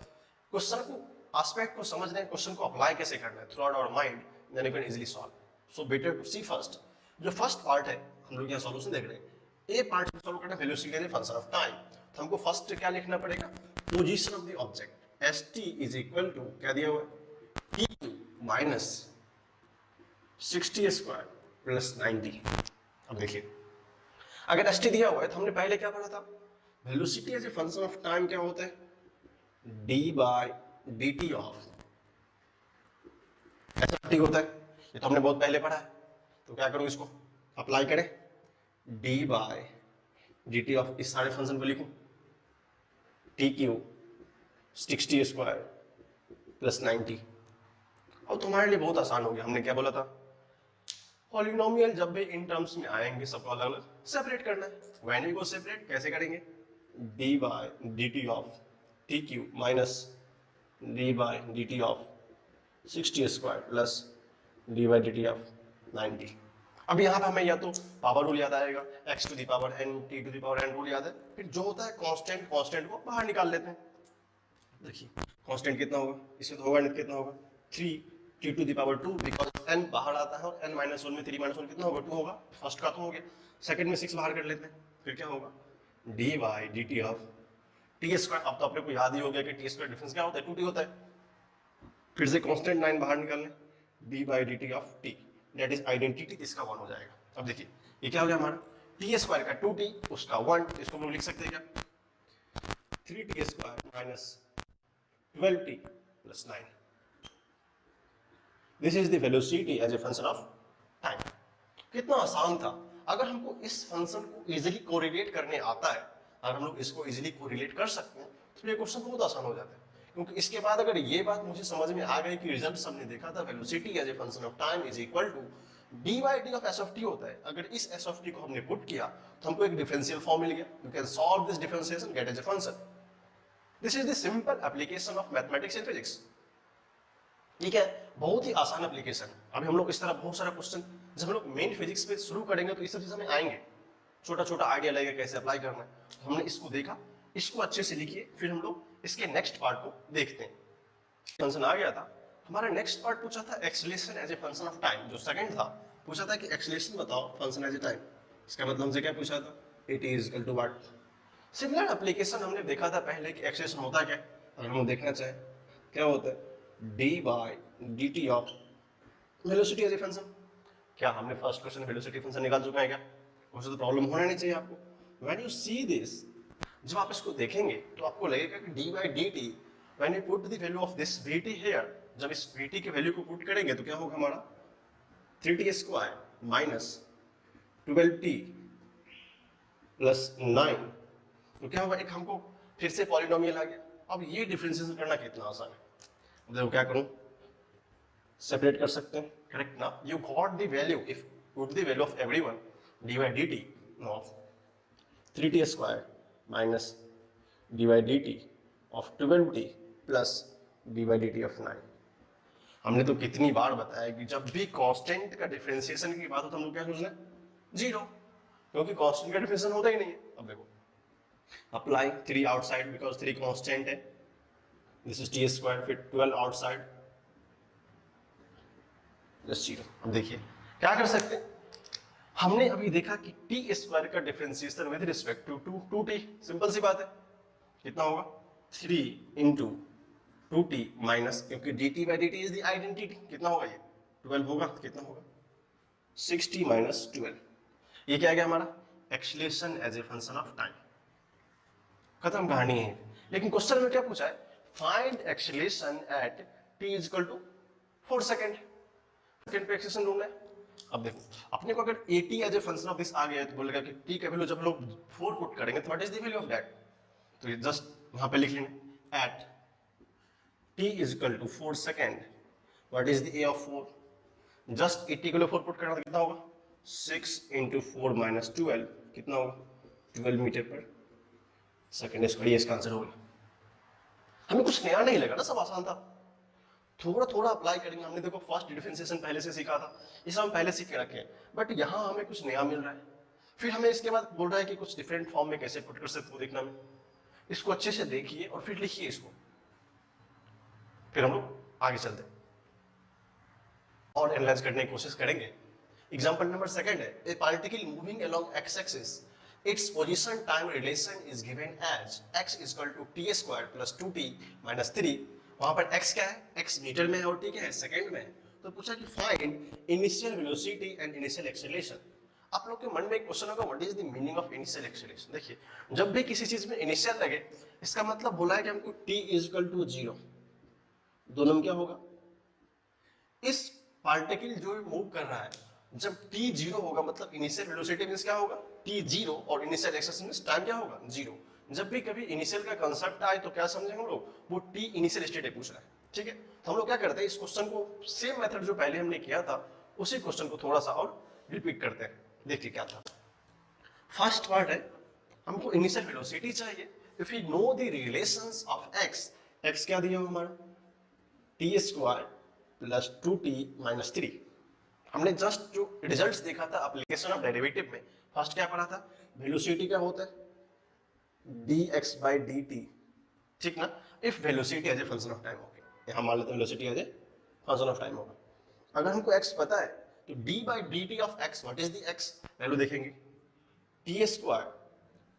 क्वेश्चन को एस्पेक्ट को समझ रहे हैं, क्वेश्चन को अप्लाई कैसे करना है throughout our mind, then you can easily solve. So better to see first, जो फर्स्ट पार्ट है हम लोग यहाँ सॉल्यूशन देख रहे हैं, ए पार्ट में सॉल्व करना है velocity as a function of time. तो हमको फर्स्ट क्या लिखना पड़ेगा, position of the object, st is equal to क्या दिया हुआ है, t माइनस 60 स्क्वायर प्लस 90। अब देखिए अगर st दिया हुआ है तो हमने पहले क्या पढ़ा था, velocity as a function of time क्या होता है, d by dt of st होता है, ये तो हमने बहुत पहले पढ़ा है। तो क्या करूं, इसको अप्लाई करें, d by d T of, इस सारे फंक्शन को लिखूं, टी क्यू 60 स्क्वायर प्लस 90। अब तुम्हारे लिए बहुत आसान हो गया, हमने क्या बोला था, पॉलिनोमियल जब भी इन टर्म्स में आएंगे सबको अलग अलग सेपरेट करना है। व्हेन वी गो सेपरेट कैसे करेंगे, d by d T of t Q minus d by d T of 60 square plus d by d T of 90। अब यहाँ पे हमें या तो पावर रूल याद आएगा, x to the power n t to the power n rule याद है, फिर जो होता है कांस्टेंट, कांस्टेंट को बाहर निकाल लेते हैं। देखिए कांस्टेंट कितना होगा, इसमें तो होगा नहीं, कितना होगा 3t⁻², बिकॉज n बाहर आता है और n -1 में 3 - 1 कितना होगा 2 होगा, फर्स्ट का तो हो गया, सेकंड में 6 बाहर कर लेते हैं, फिर क्या होगा dy/dt ऑफ t²। अब तो अपने को याद ही हो गया कि t² डिफरेंस क्या होता है 2t होता है। फिर से कांस्टेंट 9 बाहर निकालने, d/dt of t, that is identity, इसका 1 हो जाएगा। अब देखिए ये क्या हो गया हमारा t² का 2t, उसका 1, इसको हम लोग लिख सकते हैं क्या 3t² - 12t + 9। This is the velocity as a function of time. कितना आसान था। अगर हमको इस फंक्शन को इजीली कोरिलेट करने आता है, अगर हम लोग इसको इजीली कोरिलेट कर सकते हैं तो ये क्वेश्चन बहुत आसान हो जाता है। क्योंकि इसके बाद अगर ये बात मुझे समझ में आ गई कि रिजल्ट हमने देखा था velocity as a function of time is equal to dy/d of s of t होता है। अगर इस s ऑफ t को हमने पुट किया तो हमको एक डिफरेंशियल फॉर्म मिल गया। You can solve this differentiation, get as a function. This is the simple application of mathematics and physics. ठीक है, बहुत ही आसान एप्लीकेशन। अभी हम लोग इस तरह बहुत सारा क्वेश्चन जब हम लोग मेन फिजिक्स पे शुरू करेंगे तो इस सब चीज हमें आएंगे, छोटा छोटा आइडिया लगेगा कैसे अप्लाई करना है। तो हमने इसको देखा, इसको अच्छे से लिखिए, फिर हम लोग इसके नेक्स्ट पार्ट को देखते हैं। फंक्शन आ गया था हमारा, नेक्स्ट पार्ट पूछा था acceleration as a function of time. जो सेकंड था पूछा था कि एक्सेलरेशन बताओ फंक्शन एज ए टाइम। इसका मतलब हमसे क्या पूछा था, it is equal to what. Similar application हमने देखा था पहले कि एक्सेलरेशन होता क्या, अगर हम देखना चाहें क्या होता है dy/dt of velocity as a function. क्या हमने फर्स्ट क्वेश्चन वेलोसिटी फंक्शन निकाल चुका है क्या, उससे तो प्रॉब्लम होना नहीं चाहिए आपको। व्हेन यू सी दिस, जब आप इसको देखेंगे तो आपको लगेगा कि dy/dt when you put the value of this vt here, जब इस vt की वैल्यू को पुट करेंगे तो क्या होगा हमारा 3t² - 12t + 9। तो क्या होगा, एक हमको फिर से पॉलिनोमियल आ गया। अब ये डिफरेंशिएशन करना कितना आसान है। देखो क्या करूं, सेपरेट कर सकते हैं, करेक्ट ना। You got the value, if put the value of everyone dy/dt of 3t² - dy/dt of 12t + dy/dt of 9। हमने तो कितनी बार बताया कि जब भी कांस्टेंट का डिफरेंशिएशन की बात हो तो हम लोग क्या सोचना है 0, क्योंकि कांस्टेंट का डिफरेंशिएशन होता ही नहीं है। अब देखो अप्लाई 3 आउटसाइड बिकॉज 3 कांस्टेंट है, दिस इज t², फिर 12 आउटसाइड जस्ट 0। अब देखिए क्या कर सकते हैं, हमने अभी देखा कि t² का differentiation with respect to 2t, simple सी बात है। कितना होगा 3 × 2t माइनस, क्योंकि dt/dt इज द आइडेंटिटी, कितना होगा ये 12 होगा, कितना होगा 6t - 12। ये क्या गया हमारा acceleration as a function of time. खत्म कहानी है। लेकिन क्वेश्चन में क्या पूछा है, find acceleration at t = 4 second. Second पे एक्सेलरेशन ढूंढना है। अब देखो अपने को अगर at as a function of this आ गया है तो बोलेगा कि t का वैल्यू जब लोग 4 पुट करेंगे तो what is the value of that. तो ये जस्ट वहां पे लिख लेंगे at t = 4 second, what is the a of 4। Just 80 के लिए 4 पुट करना तो कितना होगा 6 × 4 - 12, कितना होगा 12 मीटर पर सेकंड। इसका आंसर होगा। हमें कुछ नया नहीं लगा ना, सब आसान था। थोड़ा थोड़ा अप्लाई करेंगे। हमने देखो फर्स्ट डिफरेंशिएशन पहले से सीखा था, इसे हम पहले सीख के रखे हैं, बट यहाँ हमें कुछ नया मिल रहा है। फिर हमें इसके बाद बोल रहा है कि कुछ डिफरेंट फॉर्म में कैसे पुट कर सकते हो देखना में। इसको अच्छे से देखिए और फिर लिखिए इसको, फिर हम लोग आगे चलते हैं और एनालाइज करने की कोशिश करेंगे। एग्जाम्पल नंबर सेकंड है, ए particle moving along x axis, its position time relation is given as x = t² + 2t - 3। वहां पर x क्या है, x मीटर में है और t क्या है सेकंड में है। तो पूछा कि find initial velocity and initial acceleration. आप लोग के मन में एक क्वेश्चन होगा, what is the meaning of initial acceleration. देखिए जब भी किसी चीज में इनिशियल लगे, इसका मतलब बोला है कि हमको t = 0, दोनों में क्या होगा, इस पार्टिकल जो मूव कर रहा है जब t 0 होगा मतलब इनिशियल वेलोसिटी मींस क्या होगा t 0, और इनिशियल एक्सेलरेशन मींस टाइम क्या होगा 0। जब भी कभी इनिशियल का कांसेप्ट आए तो क्या समझेंगे हम लोग, वो t इनिशियल स्टेट है पूछ रहा है। ठीक है, तो हम लोग क्या करते हैं, इस क्वेश्चन को सेम मेथड जो पहले हमने किया था उसी क्वेश्चन को थोड़ा सा और रिपीट करते हैं। देखिए क्या था, फर्स्ट पार्ट है हमको इनिशियल वेलोसिटी चाहिए। If you know the relations of x, x क्या दिया हमारा t² + 2t - 3। हमने जस्ट जो रिजल्ट्स देखा था एप्लीकेशन ऑफ डेरिवेटिव में, फर्स्ट क्या पढ़ा था, वेलोसिटी क्या होता है dx/dt ठीक ना। If velocity as a function of time होगी, यहाँ मान लेते हैं velocity as a function of time होगा। अगर हमको x पता है तो d by D T of x, what is the x value देखेंगे, T square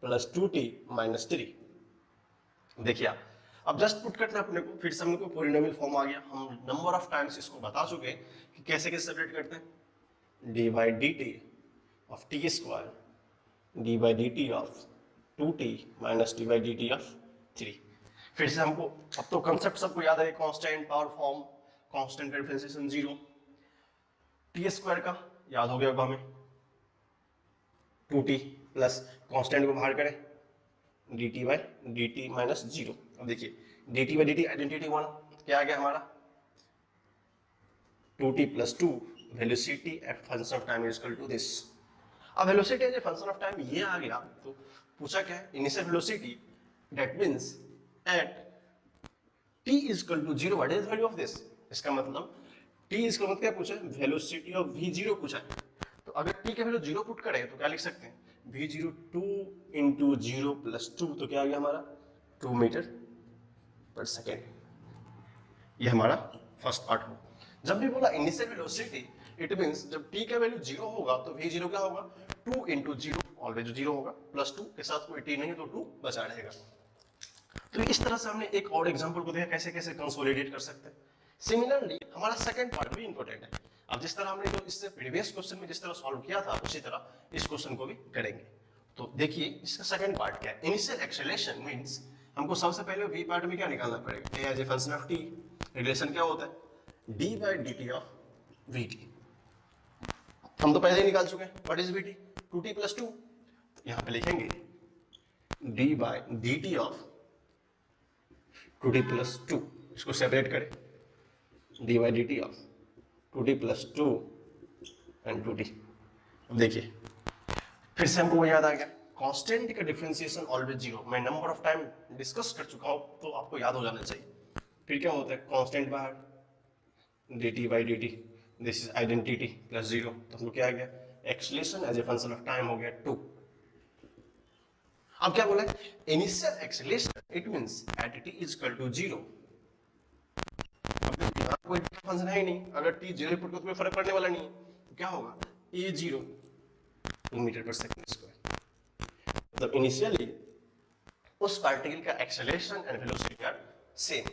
plus 2t minus 3। देखिए अब जस्ट पुट करना अपने को, फिर से हमने को पॉलिनोमियल फॉर्म आ गया। हम नंबर ऑफ टाइम्स इसको बता चुके हैं कि कैसे कैसे सेपरेट करते हैं। D by D T of T square D by D T of 2t minus D by D T of 3। फिर से हमको अब तो कंसेप्ट सबको याद है, कांस्टेंट पावर फॉर्म, कांस्टेंट का डिफरेंशिएशन 0, टी स्क्वायर का याद हो गया होगा हमें, 2t प्लस कांस्टेंट को बाहर करें D T by D T minus 0। अब देखिए D T by D T identity 1 क्या आ गया हमारा, 2t plus 2 velocity at function of time is equal to this. अब velocity as a function of time ये आ गया, तो पूछा क्या है, initial velocity, that means at t is equal to 0 what is value of this. इसका मतलब t इसका मतलब क्या पूछा है, वेलोसिटी ऑफ v0 पूछा है। तो अगर t के वैल्यू 0 पुट करें तो क्या लिख सकते हैं, v0 2 इंटू 0 प्लस 2, तो क्या आ गया हमारा 2 मीटर पर सेकेंड। ये हमारा फर्स्ट पार्ट हो। जब भी बोला इनिशियल वेलोसिटी, इट मींस जब t का वैल्यू 0 होगा तो v0 क्या होगा, 2 इंटू 0 ऑलवेज 0 होगा, प्लस 2 के साथ कोई t नहीं है तो 2 बचा रहेगा। तो इस तरह से हमने एक और एग्जांपल को देखा कैसे कैसे कंसोलिडेट कर सकते हैं। सिमिलरली हमारा सेकंड पार्ट भी इंपॉर्टेंट है। अब जिस तरह हमने जो इससे प्रीवियस क्वेश्चन में जिस तरह सॉल्व किया था उसी तरह इस क्वेश्चन को भी करेंगे। तो देखिए इसका सेकंड पार्ट क्या है, इनिशियल एक्सेलरेशन मींस हमको सबसे पहले v पार्ट में क्या निकालना पड़ेगा, a as a function of t, relation क्या होता है d by D T of vt। हम तो पहले ही निकाल चुके हैं, what is vt, 2t plus 2। यहाँ पे लिखेंगे d by D T of 2t plus 2, इसको सेपरेट करें, D by D T of 2t plus 2 and 2t। अब देखिए फिर से हमको वो याद आ गया, कांस्टेंट का डिफरेंशिएशन ऑलवेज 0। मैं नंबर ऑफ टाइम डिस्कस कर चुका हूँ तो आपको याद हो जाना चाहिए। फिर क्या होता है, कांस्टेंट बाहर dt by D t, this is identity plus 0, तो हमको क्या आ गया, acceleration as a function of time हो गया 2। अब क्या बोला है, initial acceleration it means at t is equal to 0। अब यहाँ कोई फंक्शन है ही नहीं, अगर t 0 पुट करो तो कोई फर्क पड़ने वाला नहीं है, तो क्या होगा a0 metre per second square. मतलब इनिशियली उस पार्टिकल का acceleration and velocity are same.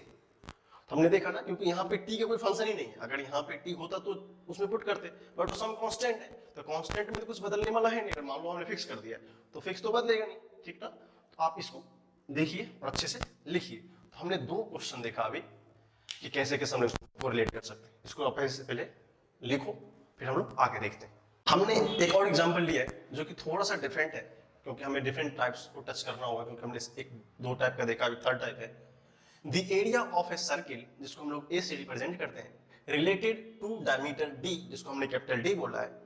तो हमने देखा ना, क्योंकि यहाँ पे t का कोई फंक्शन ही नहीं है, अगर यहाँ पे t होता तो उसमें पुट करते, बट सम कांस्टेंट है, तो कांस्टेंट में तो कुछ बदलने वाला है नहीं। अगर मान लो हमने फिक्स कर दिया तो फिक्स तो बदलेगा नहीं, ठीक ना। तो आप इसको देखिए और अच्छे से लिखिए। तो हमने 2 क्वेश्चन देखा अभी कि कैसे कैसे हम इसको रिलेट कर सकते हैं। इसको आप से पहले लिखो, फिर हम लोग आगे देखते हैं। हमने एक और एग्जांपल लिया है जो कि थोड़ा सा डिफरेंट है, क्योंकि हमें डिफरेंट टाइप्स को टच करना होगा, क्योंकि हमने एक 2 टाइप का देखा, अभी थर्ड टाइप है। The area of a circle, जिसको हम लोग ए से रिप्रेजेंट करते हैं, रिलेटेड टू डायमीटर d, जिसको हमने कैपिटल D बोला है,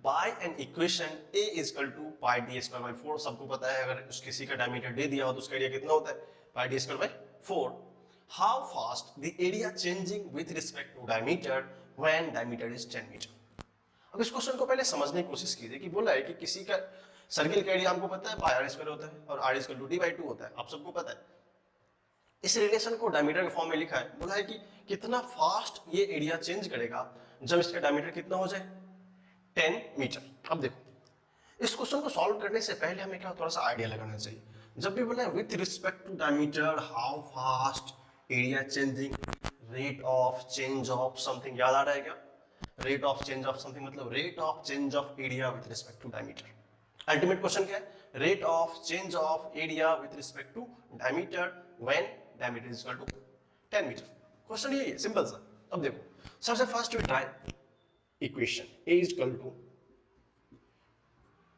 by an equation a is equal to pi D square by 4। सबको पता है अगर किसी का डायमीटर d दिया हो तो उसका एरिया कितना होता है, pi D square by 4। How fast the area changing with respect to diameter when diameter is 10 meter. अब इस क्वेश्चन को पहले समझने की कोशिश कीजिए कि बोला है कि किसी का सर्किल का एरिया हमको पता है पाई आर स्क्वायर होता है और r square to d by 2 होता है, आप सबको पता है। इस रिलेशन को डायमीटर के फॉर्म में लिखा है, बोला है कि कितना फास्ट ये एरिया चेंज करेगा जब इसका डायमीटर कितना हो जाए 10 मीटर। अब देखो इस क्वेश्चन को सॉल्व करने से पहले हमें क्या थोड़ा सा आइडिया लगाना चाहिए। जब भी बोला है with respect to diameter how fast area changing, rate of change of something, याद आ रहा है क्या, rate of change of something मतलब rate of change of area with respect to diameter. Ultimate question क्या है, rate of change of area with respect to diameter when diameter is equal to 10 meter. Question यही है, simple सा। अब देखो सबसे first we try equation a is equal to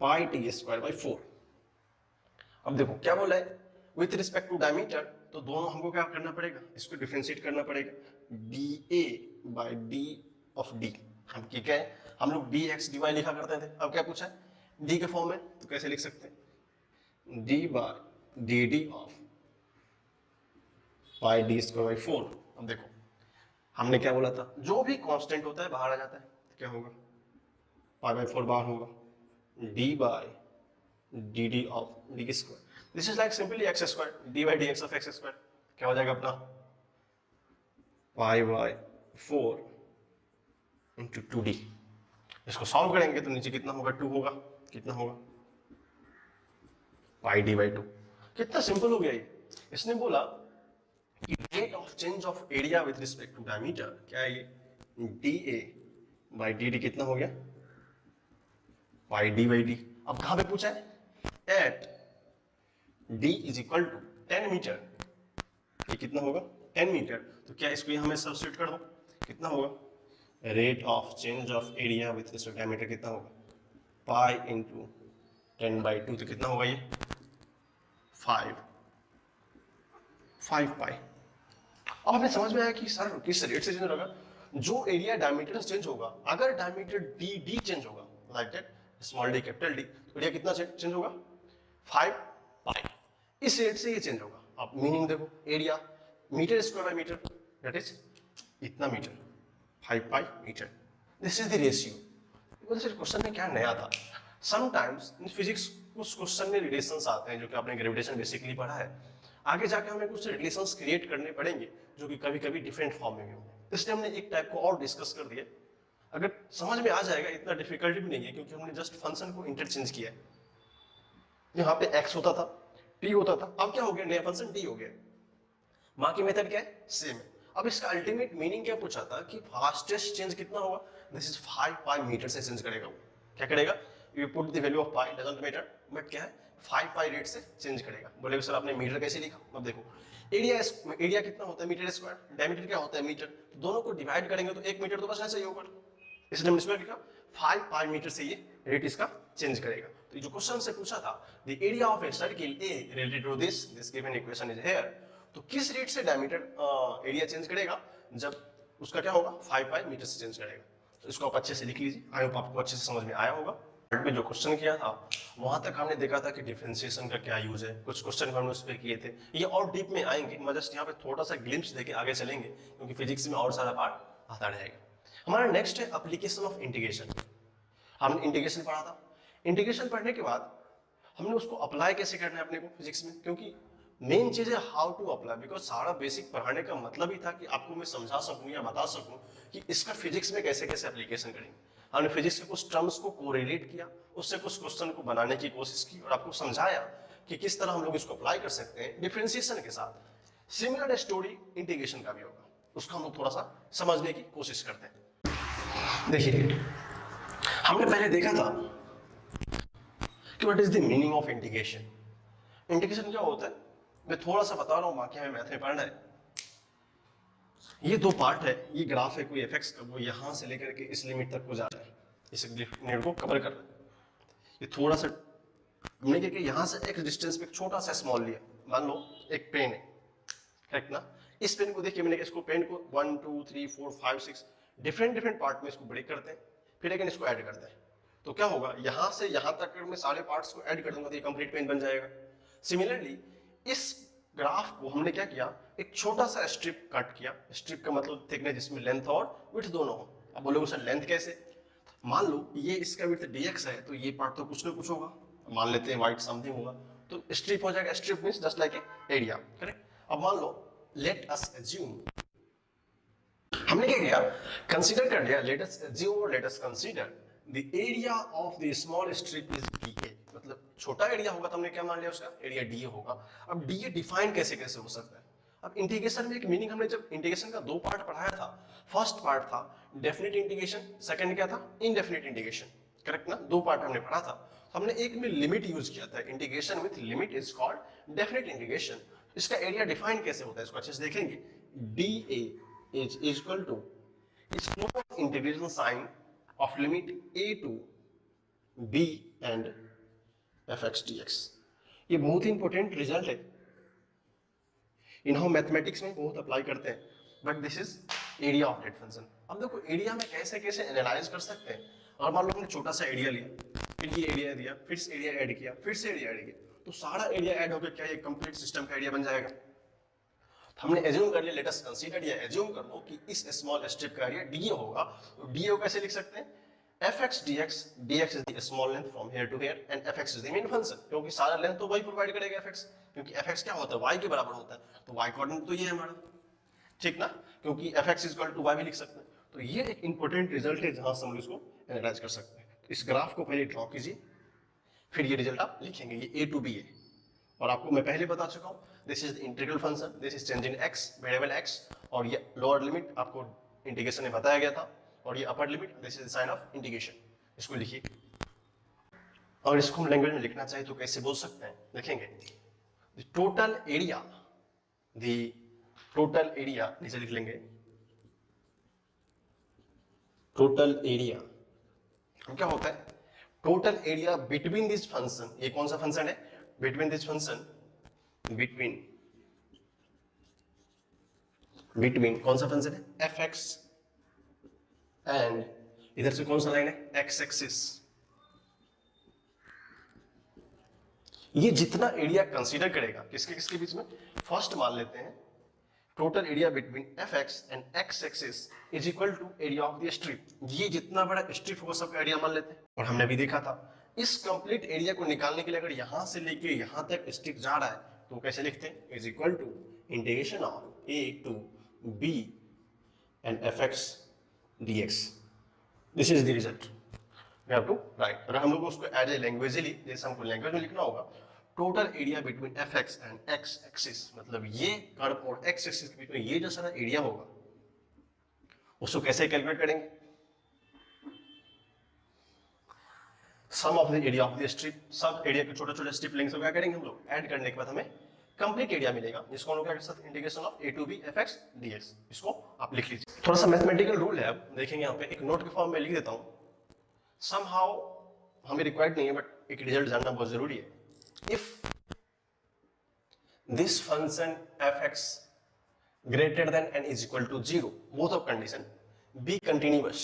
pi t square by 4। अब देखो क्या बोला है, विथ रिस्पेक्ट टू डायमीटर, तो दोनों हमको क्या करना पड़ेगा, इसको डिफरेंशिएट करना पड़ेगा, dA by d of d। हम क्या है, हम लोग dx dy लिखा करते थे, अब क्या पूछा है d के फॉर्म में, तो कैसे लिख सकते हैं, d by dd of pi D square by 4। अब देखो हमने क्या बोला था, जो भी कांस्टेंट होता है बाहर आ जाता है, तो क्या होगा पाई बाई 4 बाहर होगा, d by d D of D square, this is like simply x square, d by D x of x square. क्या हो जाएगा अपना पाई बाय 4 इंटू 2d। इसको सॉल्व करेंगे तो नीचे कितना होगा 2 होगा, कितना होगा पाई डी बाई 2। कितना सिंपल हो गया ये। इसने बोला कि rate of change of area with respect to diameter क्या है ये d a by d d, कितना हो गया पाई डी बाई डी। अब कहां पे पूछा है at d is equal to 10 metre, ये कितना होगा 10 मीटर। तो क्या इसको हमें सब्स्टिट्यूट कर दो, कितना होगा rate of change of area with respect diameter कितना होगा पाई इंटू 10 बाई 2, तो कितना होगा ये 5 पाई। अब हमें समझ में आया कि सर किस रेट से चेंज होगा, जो एरिया डायमीटर से चेंज होगा, अगर डायमीटर डी डी चेंज होगा like that small D capital D, तो एरिया कितना चेंज होगा 5 पाई। इस रेट से ये चेंज होगा। अब मीनिंग देखो, area meter square by meter that is इतना meter 5 pi meter, this is the ratio. Question में क्या नया था, समटाइम्स इन फिजिक्स कुछ क्वेश्चन में रिलेशंस आते हैं जो कि आपने ग्रेविटेशन बेसिकली पढ़ा है, आगे जाके हमें कुछ रिलेशंस क्रिएट करने पड़ेंगे जो कि कभी कभी डिफरेंट फॉर्म में भी होंगे। इसलिए हमने एक टाइप को और डिस्कस कर दिया, अगर समझ में आ जाएगा इतना डिफिकल्टी भी नहीं है, क्योंकि हमने जस्ट फंक्शन को इंटरचेंज किया है। यहाँ पे x होता था, t होता था, अब क्या हो गया नया फंक्शन t हो गया। माँ की मेथड क्या है सेम है। अब इसका अल्टीमेट मीनिंग क्या पूछा था कि फास्टेस्ट चेंज कितना होगा, दिस इज 5 पाई मीटर से चेंज करेगा वो। क्या करेगा, you put the value of pi doesn't matter, but क्या है 5 पाई रेट से चेंज करेगा। बोले सर आपने मीटर कैसे लिखा, अब देखो एरिया कितना होता है मीटर स्क्वायर, डायमीटर क्या होता है मीटर, तो दोनों को डिवाइड करेंगे तो 1 मीटर तो बस ऐसे ही होगा, इसलिए हमने इसमें लिखा 5 पाई मीटर से ये रेट इसका चेंज करेगा। तो जो क्वेश्चन से पूछा था the area of a circle a related to this given equation is here, तो किस रेट से डायमीटर एरिया चेंज करेगा, जब उसका क्या होगा 5 पाई मीटर से चेंज करेगा। तो इसको आप अच्छे से लिख लीजिए, आई होप आपको अच्छे से समझ में आया होगा। में जो क्वेश्चन किया था वहां तक हमने देखा था कि डिफरेंशिएशन का क्या यूज है, कुछ क्वेश्चन हमने उस पर किए थे, ये और डीप में आएंगे, मैं जस्ट यहाँ पे थोड़ा सा ग्लिम्स देके आगे चलेंगे क्योंकि फिजिक्स में और सारा पार्ट आता रहेगा। हमारा नेक्स्ट है एप्लीकेशन ऑफ इंटीग्रेशन। हमने इंटीग्रेशन पढ़ा था, इंटीग्रेशन पढ़ने के बाद हमने उसको अप्लाई कैसे करना है अपने को फिजिक्स में, क्योंकि मेन चीज है हाउ टू अप्लाई, बिकॉज सारा बेसिक पढ़ाने का मतलब ही था कि आपको मैं समझा सकूं या बता सकूं कि इसका फिजिक्स में कैसे कैसे एप्लीकेशन करेंगे। हमने फिजिक्स के कुछ टर्म्स को कोरिलेट किया, उससे कुछ क्वेश्चन को बनाने की कोशिश की और आपको समझाया कि किस तरह हम लोग इसको अप्लाई कर सकते हैं डिफरेंशिएशन के साथ। सिमिलर स्टोरी इंटीग्रेशन का भी होगा, उसको हम लोग थोड़ा सा समझने की कोशिश करते हैं। देखिए हमने पहले देखा था कि what is the meaning of integration. Integration क्या होता है, मैं थोड़ा सा बता रहा हूं, बाकी हमें मैथ में पढ़ना है। ये दो पार्ट है, ये ग्राफ है कोई एफएक्स का, वो यहां से लेकर के इस लिमिट तक को जा रहा है, इस लिमिट को कवर कर रहा है। ये थोड़ा सा हमने क्या किया, यहां से एक डिस्टेंस पे एक छोटा सा स्मॉल लिया, मान लो एक पेन है, करेक्ट ना। इस पेन को देखिए मैंने इसको पेन को 1 2 3 4 5 6 डिफरेंट पार्ट में इसको ब्रेक करते हैं, फिर अगेन इसको ऐड करते हैं, तो क्या होगा यहां से यहां तक मैं सारे पार्ट्स को ऐड कर दूंगा तो ये कंप्लीट पेन बन जाएगा। सिमिलरली इस ग्राफ को हमने क्या किया, एक छोटा सा स्ट्रिप कट किया, स्ट्रिप का मतलब थिकनेस जिसमें लेंथ और विड्थ दोनों हो। अब बोलोगे सर लेंथ कैसे, मान लो ये इसका विड्थ dx है तो ये पार्ट तो कुछ ना कुछ होगा, मान लेते हैं वाइट समथिंग होगा, तो स्ट्रिप हो जाएगा, strip means just like a area, correct. अब मान लो लेट अस एज्यूम, हमने क्या किया कंसीडर कर लिया, लेट अस एज्यूम और let us consider the area of the small strip is dA, मतलब छोटा एरिया होगा तो हमने क्या मान लिया उसका एरिया dA होगा। अब dA डिफाइन कैसे कैसे हो सकता है, अब इंटीग्रेशन में एक मीनिंग हमने जब इंटीग्रेशन का दो पार्ट पढ़ाया था, फर्स्ट पार्ट था डेफिनेट इंटीग्रेशन, सेकंड क्या था इनडेफिनेट इंटीग्रेशन, करेक्ट ना, दो पार्ट हमने पढ़ा था। हमने एक में लिमिट यूज किया था, integration with limit is called definite integration. इसका एरिया डिफाइन कैसे होता है इसको अच्छे से देखेंगे, dA is equal to small integration sign of limit a to b and fx dx। ये बहुत ही इंपॉर्टेंट रिजल्ट है, इन्हें मैथमेटिक्स में बहुत अप्लाई करते हैं, but this is area of that function. अब देखो एरिया में कैसे कैसे एनालाइज कर सकते हैं, और मान लो हमने छोटा सा एरिया लिया, फिर ये एरिया दिया, फिर से एरिया ऐड किया, फिर से एरिया ऐड किया, तो सारा एरिया ऐड होकर क्या ये कंप्लीट सिस्टम का एरिया बन जाएगा। हमने एज्यूम कर लिया, लेट अस कंसीडर या एज्यूम कर लो कि इस स्मॉल स्ट्रिप का एरिया dA होगा, तो dA को कैसे लिख सकते हैं fx dx is the small length from here to here and fx is the main function, क्योंकि सारा लेंथ तो वही प्रोवाइड करेगा fx, क्योंकि fx क्या होता है y के बराबर होता है, तो y कोऑर्डिनेट तो ये है हमारा, ठीक ना, क्योंकि fx is equal to y भी लिख सकते हैं। तो ये एक इंपॉर्टेंट रिजल्ट है जहां से हम इसको एनालाइज कर सकते हैं। तो इस ग्राफ को पहले ड्रॉ कीजिए, फिर ये रिजल्ट आप लिखेंगे, ये a टू b है, और आपको मैं पहले बता चुका हूँ this is the integral function, this is change in x, variable x, और ये लोअर लिमिट आपको इंटीग्रेशन में बताया गया था, और ये upper limit this is the sign of integration. इसको लिखिए, और इसको हम लैंग्वेज में लिखना चाहिए तो कैसे बोल सकते हैं, देखेंगे द टोटल एरिया नीचे लिख लेंगे, टोटल एरिया क्या होता है, total area between this function, ये कौन सा फंक्शन है, बिटवीन दिस फंक्शन, बिटवीन कौन सा फंक्शन है, fx एंड इधर से कौन सा लाइन है, x एक्सिस। ये जितना एरिया कंसीडर करेगा किसके किसके बीच में, फर्स्ट मान लेते हैं total area between fx and x axis is equal to area of the strip, ये जितना बड़ा स्ट्रिप होगा सबका एरिया मान लेते हैं। और हमने भी देखा था इस कंप्लीट एरिया को निकालने के लिए अगर यहां से लेके यहां तक स्ट्रिप जा रहा है तो कैसे लिखते हैं, is equal to integration of a to b and fx dx, this is the result we have to write. अगर हम लोग उसको एज ए लैंग्वेजली, जैसे हमको लैंग्वेज में लिखना होगा, total area between fx and x axis, मतलब ये कर्व और x एक्सिस के बीच में ये जो सारा एरिया होगा उसको कैसे कैलकुलेट करेंगे, sum of the area of the strip, सब एरिया के छोटे छोटे स्ट्रिप लेंगे, तो क्या करेंगे हम लोग, ऐड करने के बाद हमें कंप्लीट एरिया मिलेगा, जिसको हम लोग क्या कर सकते हैं, integration of a to b fx dx, इसको आप लिख लीजिए। थोड़ा सा मैथमेटिकल रूल है, अब देखेंगे यहाँ पे एक नोट के फॉर्म में लिख देता हूँ, समहाउ हमें रिक्वायर्ड नहीं है बट एक रिजल्ट जानना बहुत जरूरी है। If this function fx greater than n is equal to 0, both of condition, be continuous,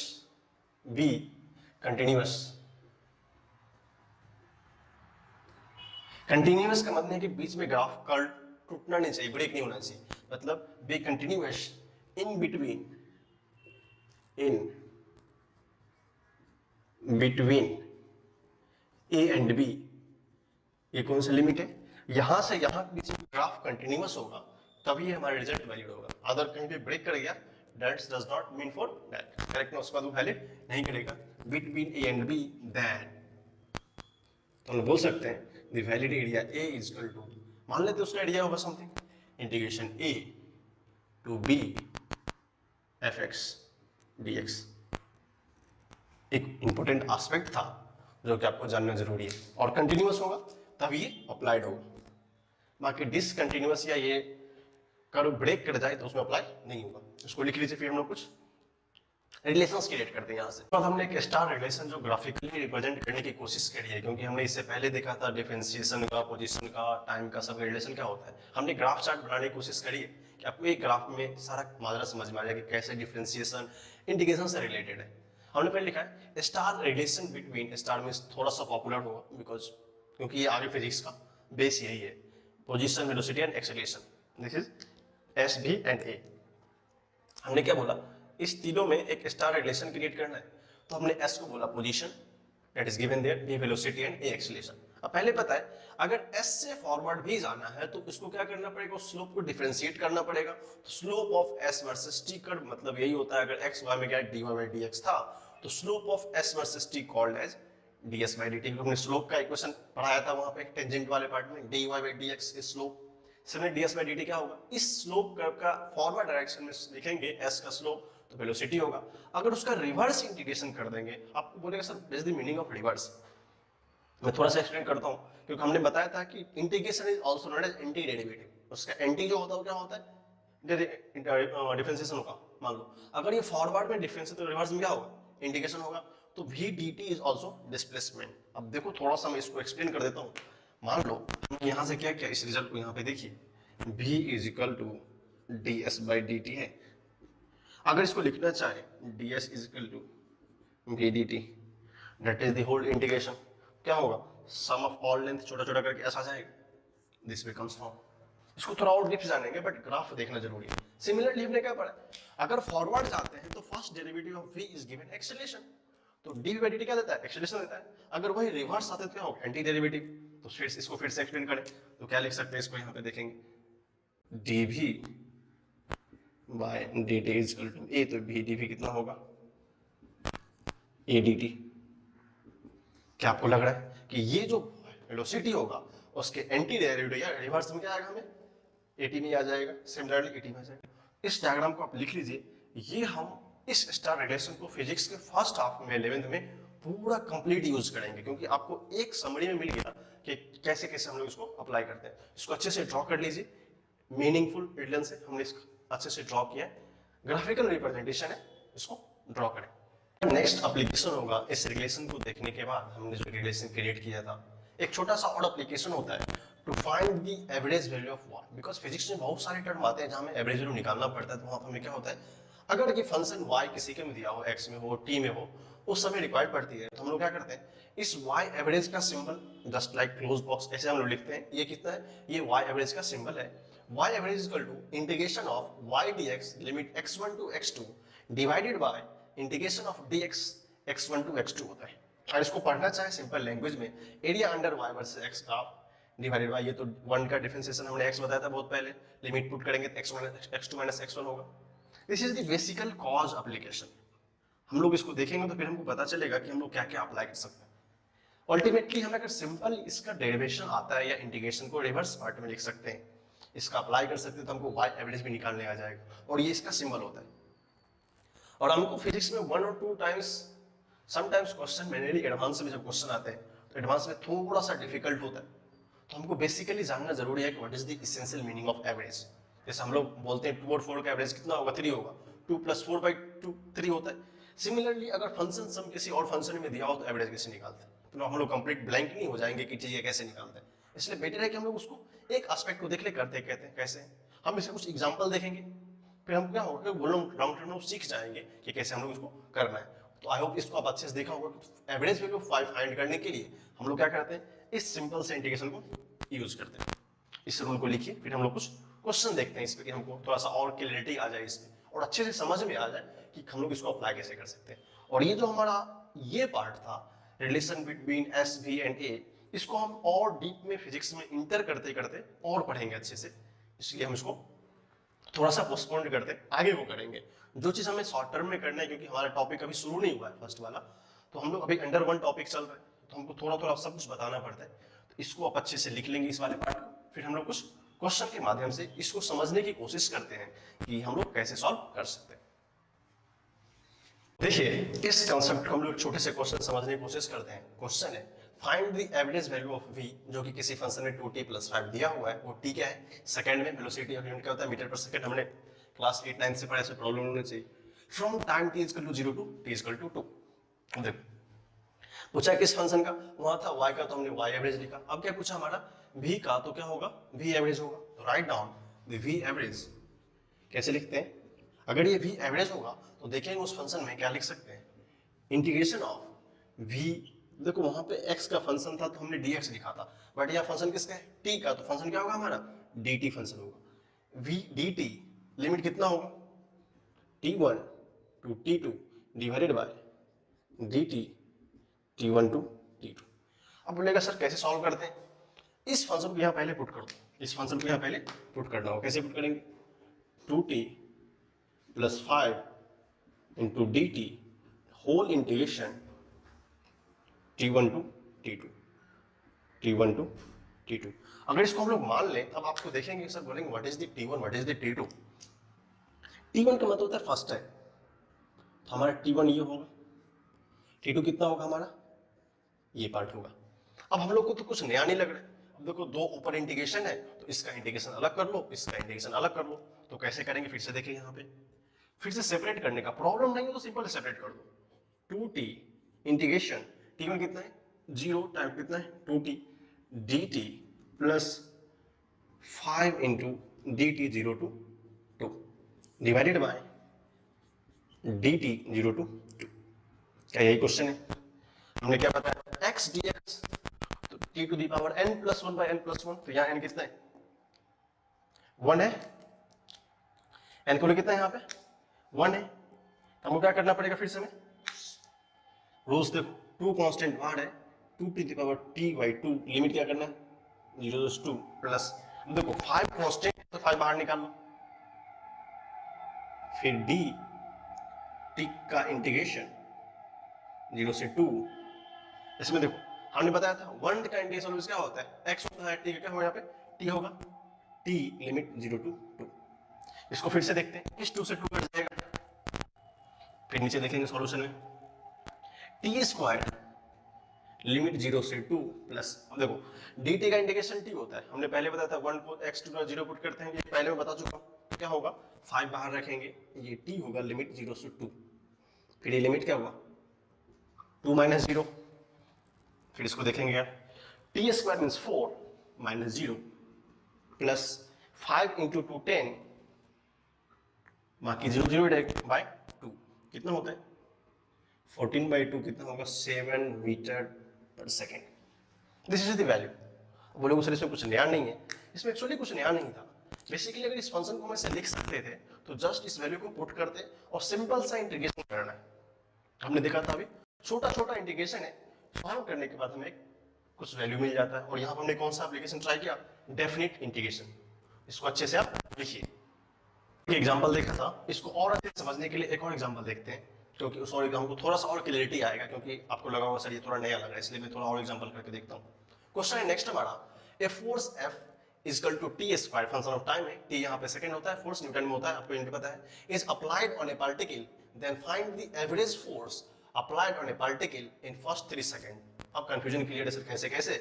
continuous का मतलब है कि बीच में ग्राफ कर्व टूटना नहीं चाहिए, ब्रेक नहीं होना चाहिए, मतलब b continuous in between a and b, ये कौन सा लिमिट है, यहां से यहां के बीच में ग्राफ कंटिन्यूअस होगा तभी हमारा रिजल्ट वैलिड होगा, अदर कहीं पे ब्रेक कर गया that does not mean for that, correct ना, उसके बाद वो वैलिड नहीं करेगा। Between a and b then तो हम बोल सकते हैं the valid area A is equal to, मान लेते हैं उसका एरिया होगा something integration A to B fx dx। एक इंपॉर्टेंट एस्पेक्ट था जो कि आपको जानना जरूरी है, और कंटिन्यूअस होगा तब ये अप्लाइड होगा, बाकी डिसकंटिन्यूअस या ये कर्व ब्रेक कर जाए तो उसमें अप्लाई नहीं होगा। इसको लिख लीजिए, फिर हम लोग कुछ रिलेशंस क्रिएट करते हैं यहाँ से। तो हमने एक स्टार रिलेशन जो ग्राफिकली रिप्रेजेंट करने की कोशिश करी है, क्योंकि हमने इससे पहले देखा था डिफरेंशिएशन का, पोजीशन का, टाइम का, सब रिलेशन क्या होता है। हमने ग्राफ चार्ट बनाने की कोशिश करी है कि आपको एक ग्राफ में सारा माजरा समझ में आ जाए कि कैसे डिफरेंशिएशन इंटीग्रेशन से रिलेटेड है। हमने पहले लिखा है स्टार रिलेशन बिटवीन, स्टार में थोड़ा सा पॉपुलर होगा बिकॉज क्योंकि ये आगे फिजिक्स का बेस यही है, position, velocity and acceleration, this is S भी एंड ए। हमने क्या बोला, इस तीनों में एक स्टार रिलेशन क्रिएट करना है, तो हमने एस को बोला position that is given there, b velocity and a acceleration. अब पहले पता है अगर एस से फॉरवर्ड भी जाना है तो इसको क्या करना पड़ेगा, उस स्लोप को डिफरेंशिएट करना पड़ेगा। तो slope of s versus T का मतलब यही होता है, अगर एक्स वाई में क्या dy बाई dx था तो slope of s versus t called as ds by dt। हमने स्लोप का इक्वेशन पढ़ाया था वहां पे टेंजेंट वाले पार्ट में, dy by dx is slope, similar ds by dt क्या होगा, इस स्लोप कर्व का फॉरवर्ड डायरेक्शन में लिखेंगे s का स्लोप तो वेलोसिटी होगा। अगर उसका रिवर्स इंटीग्रेशन कर देंगे, आपको बोलेगा sir what is the meaning of reverse, मैं थोड़ा सा एक्सप्लेन करता हूँ, क्योंकि हमने बताया था कि integration is also known as anti derivative. उसका एंटी जो होता है वो क्या होता है, डिफरेंशिएशन होगा। मान लो अगर ये फॉरवर्ड में डिफरेंस है तो रिवर्स में क्या होगा, इंटीग्रेशन होगा, तो v dt is also displacement. अब देखो थोड़ा सा मैं इसको एक्सप्लेन कर देता हूँ। मान लो यहाँ से क्या क्या, इस रिजल्ट को यहाँ पे देखिए, v is equal to ds by dt है। अगर इसको लिखना चाहे ds is equal to v dt that is the whole integration, क्या होगा, सम ऑफ ऑल लेंथ छोटा छोटा करके ऐसा जाएगा, दिस बिकम्स फॉर्म। इसको थोड़ा और डीप जानेंगे बट ग्राफ देखना जरूरी है। सिमिलरली हमने क्या पढ़ा, अगर फॉरवर्ड जाते हैं तो first derivative of v is given acceleration, तो dv बाई dt क्या देता है, एक्सेलरेशन देता है। अगर वही रिवर्स आते तो क्या होगा, एंटी डेरिवेटिव। तो फिर इसको फिर से एक्सप्लेन करें तो क्या लिख सकते हैं, इसको यहाँ पे देखेंगे dv by dt is equal to a, तो v dv कितना होगा a dt। क्या आपको लग रहा है कि ये जो वेलोसिटी होगा उसके एंटी डेरिवेटिव या रिवर्स में क्या आएगा, हमें एटी में आ जाएगा, सिमिलरली एटी में आ जाएगा। इस डायग्राम को आप लिख लीजिए, ये हम इस स्टार रिलेशन को फिजिक्स के फर्स्ट हाफ में 11th में पूरा कंप्लीट यूज करेंगे, क्योंकि आपको एक समरी में मिल गया कि कैसे कैसे हम लोग इसको अप्लाई करते हैं। इसको अच्छे से ड्रॉ कर लीजिए, मीनिंगफुल रिलेशन से हमने इसको अच्छे से ड्रॉ किया है, ग्राफिकल रिप्रेजेंटेशन है, इसको ड्रॉ करें। नेक्स्ट एप्लीकेशन होगा, इस रिलेशन को देखने के बाद हमने जो रिलेशन क्रिएट किया था, एक छोटा सा और एप्लीकेशन होता है to find the average value of y, because physics में बहुत सारे टर्म आते हैं जहां हमें एवरेज वैल्यू निकालना पड़ता है। तो वहां पर हमें क्या होता है, अगर ये फंक्शन y किसी के में दिया हो, x में हो, t में हो, उस समय रिक्वायर्ड पड़ती है, तो हम लोग क्या करते हैं, इस y एवरेज का symbol just like close box ऐसे हम लोग लिखते हैं। ये कितना है, ये y एवरेज का सिंबल है। y average equal to integration of y dx limit x1 to x2 divided by integration of dx x1 to x2 होता है। और इसको पढ़ना चाहे सिंपल लैंग्वेज में, area under y versus x का डिवाइडेड बाय, ये तो 1 का डिफरेंशिएशन हमने x बताया था बहुत पहले, लिमिट पुट करेंगे तो x2 माइनस x1 होगा। This is the basical cause application. हम लोग इसको देखेंगे तो फिर हमको पता चलेगा कि हम लोग क्या क्या अप्लाई कर सकते हैं। अल्टीमेटली हमें अगर सिंपल इसका डेरिवेशन आता है या इंटीग्रेशन को रिवर्स पार्ट में लिख सकते हैं, इसका अप्लाई कर सकते हैं, तो हमको y एवरेज भी निकालने आ जाएगा, और ये इसका सिंबल होता है। और हमको फिजिक्स में 1 और 2 times sometimes question manually advance में जब क्वेश्चन आते हैं तो एडवांस में थोड़ा सा डिफिकल्ट होता है, तो हमको बेसिकली जानना जरूरी है कि what is the essential meaning of average. जैसे हम लोग बोलते हैं 2 और 4 का एवरेज कितना होगा, 3 होगा, 2 + 4 / 2 3 होता है। सिमिलरली अगर फंक्शन सम किसी और फंक्शन में दिया हो तो एवरेज कैसे निकालते हैं, तो हम लोग कंप्लीट ब्लैंक नहीं हो जाएंगे कि चीजें कैसे निकालते हैं। इसलिए बेटर है कि हम लोग उसको एक एस्पेक्ट को देख ले करते कहते हैं कैसे, हम इसके कुछ एग्जांपल देखेंगे, फिर हम क्या होगा लॉन्ग टर्म में सीख जाएंगे कि कैसे हम लोग इसको करना है। तो आई होप इसको आप अच्छे से देखा होगा कि एवरेज वैल्यू 5 फाइंड करने के लिए हम लोग क्या करते हैं, इस सिंपल से इंटीग्रेशन को यूज करते हैं। इस रूल को लिखिए, फिर हम लोग कुछ क्वेश्चन देखते हैं इस पे कि हमको थोड़ा सा और क्लैरिटी आ जाए इसमें, और अच्छे से समझ में आ जाए कि हम लोग इसको अप्लाई कैसे कर सकते हैं। और ये जो हमारा ये पार्ट था relation between S V and A, इसको हम और डीप में फिजिक्स में इंटर करते करते और पढ़ेंगे अच्छे से, इसलिए हम इसको थोड़ा सा पोस्टपोन करते आगे वो करेंगे। जो चीज हमें शॉर्ट टर्म में करना है, क्योंकि हमारा टॉपिक अभी शुरू नहीं हुआ है फर्स्ट वाला, तो हम लोग अभी अंडर 1 टॉपिक चल रहा है, तो हमको थोड़ा थोड़ा सब कुछ बताना पड़ता है। तो इसको आप अच्छे से लिख लेंगे इस वाले पार्ट को, फिर हम लोग कुछ क्वेश्चन के माध्यम से इसको समझने की कोशिश करते हैं कि हम लोग कैसे सॉल्व कर सकते हैं। देखिए इस कंसेप्ट को हम लोग छोटे से क्वेश्चन समझने की कोशिश करते हैं। क्वेश्चन है find the average value of v, जो कि किसी फंक्शन में 2t + 5 दिया हुआ है। वो t क्या है, सेकंड में, वेलोसिटी और यूनिट क्या होता है, मीटर पर सेकंड। हमने क्लास 8 9 से पढ़ा, ऐसे प्रॉब्लम होना चाहिए। From time t = 0 to t = 2। देखो पूछा किस फंक्शन का, वहां था y का, तो हमने y एवरेज लिखा। अब क्या पूछा हमारा v का, तो क्या होगा, v एवरेज होगा। तो write down the v average. कैसे लिखते हैं, अगर ये v एवरेज होगा तो देखेंगे उस फंक्शन में क्या लिख सकते हैं, इंटीग्रेशन ऑफ v। देखो वहां पे x का फंक्शन था तो हमने dx लिखा था, बट यह फंक्शन किसका है, t का, तो फंक्शन क्या होगा हमारा, dt फंक्शन होगा। v dt लिमिट कितना होगा, t1 to t2 divided by dt t1 to t2। अब बोलेगा सर कैसे सॉल्व करते हैं, इस फंक्शन को यहाँ पहले पुट कर दो, इस फंक्शन को यहाँ पहले पुट करना होगा। कैसे पुट करेंगे, 2t + 5 into dt whole integration t1 to t2। अगर इसको हम लोग मान लें तब आपको देखेंगे सर बोलेंगे what is the t1 what is the t2। t1 का मतलब होता है फर्स्ट टाइम, तो हमारा t1 ये होगा, t2 कितना होगा हमारा, ये पार्ट होगा। अब हम लोग को तो कुछ नया नहीं लग रहा है। अब देखो दो ऊपर इंटीग्रेशन है, तो इसका इंटीग्रेशन अलग कर लो, इसका इंटीग्रेशन अलग कर लो। तो कैसे करेंगे, फिर से देखिए यहाँ पे, फिर से सेपरेट करने का प्रॉब्लम नहीं है तो सिंपल सेपरेट कर दो। 2t इंटीग्रेशन t1 कितना है 0 टाइम कितना है 2t dt plus 5 into dt 0 to 2 divided by dt 0 to 2। क्या यही क्वेश्चन है, हमने क्या बताया x dx, तो t to the power n + 1 / n + 1, तो यहाँ n कितना है 1 है, n को कितना है यहाँ पे 1 है। हमको क्या करना पड़ेगा, फिर से हमें रूल्स देखो, टू कांस्टेंट बाहर है, 2 to the power t by 2, limit क्या करना है 0 से 2 प्लस, देखो 5 कांस्टेंट तो 5 बाहर निकाल लो, फिर d t का इंटीग्रेशन 0 से 2, इसमें देखो हमने बताया था 1 का इंटीग्रेशन क्या होता है x होता है, t का क्या होगा यहाँ पे t होगा, t लिमिट 0 टू 2। इसको फिर से देखते हैं, इस 2 से 2 कट जाएगा, फिर नीचे देखेंगे सॉल्यूशन में टी स्क्वायर लिमिट 0 से 2 प्लस, अब देखो dt का इंटीग्रेशन t होता है, हमने पहले बताया था 1 को x टू 0 पुट करते हैं, ये पहले मैं बता चुका हूं, क्या होगा 5 बाहर रखेंगे, ये t होगा लिमिट 0 से 2, फिर ये लिमिट क्या होगा 2 माइनस 0, फिर इसको देखेंगे यार T square means 4 minus 0 plus 5 into 2 10, बाकी 0 0 बाय 2 कितना होता है 14 बाई 2 कितना होगा 7 मीटर पर second. This is the value. बोलोगे सर इसमें कुछ नया नहीं है, इसमें एक्चुअली कुछ नया नहीं था, बेसिकली अगर इस फंक्शन को हम ऐसे लिख सकते थे तो जस्ट इस वैल्यू को पुट करते और सिंपल सा इंटीग्रेशन करना है। हमने देखा था अभी छोटा छोटा इंटीग्रेशन है, सॉल्व करने के बाद हमें कुछ वैल्यू मिल जाता है, और यहाँ पर हमने कौन सा एप्लीकेशन ट्राई किया डेफिनेट इंटीग्रेशन। इसको अच्छे से आप लिखिए, एग्जाम्पल देखा था, इसको और अच्छे से समझने के लिए एक और एग्जाम्पल देखते हैं, क्योंकि उस और एग्जाम्पल को थोड़ा सा और क्लियरिटी आएगा, क्योंकि आपको लगा होगा सर ये थोड़ा नया लग रहा है, इसलिए मैं थोड़ा और एग्जाम्पल करके देखता हूँ। क्वेश्चन है नेक्स्ट हमारा, a force F equal to t square, function of time है, टी यहाँ पे सेकंड होता है, फोर्स न्यूटन में होता है, आपको इनके पता है, is applied on a particle, then find the average force applied on a particle in first 3 second. अब कंफ्यूजन क्लियर है सर कैसे कैसे,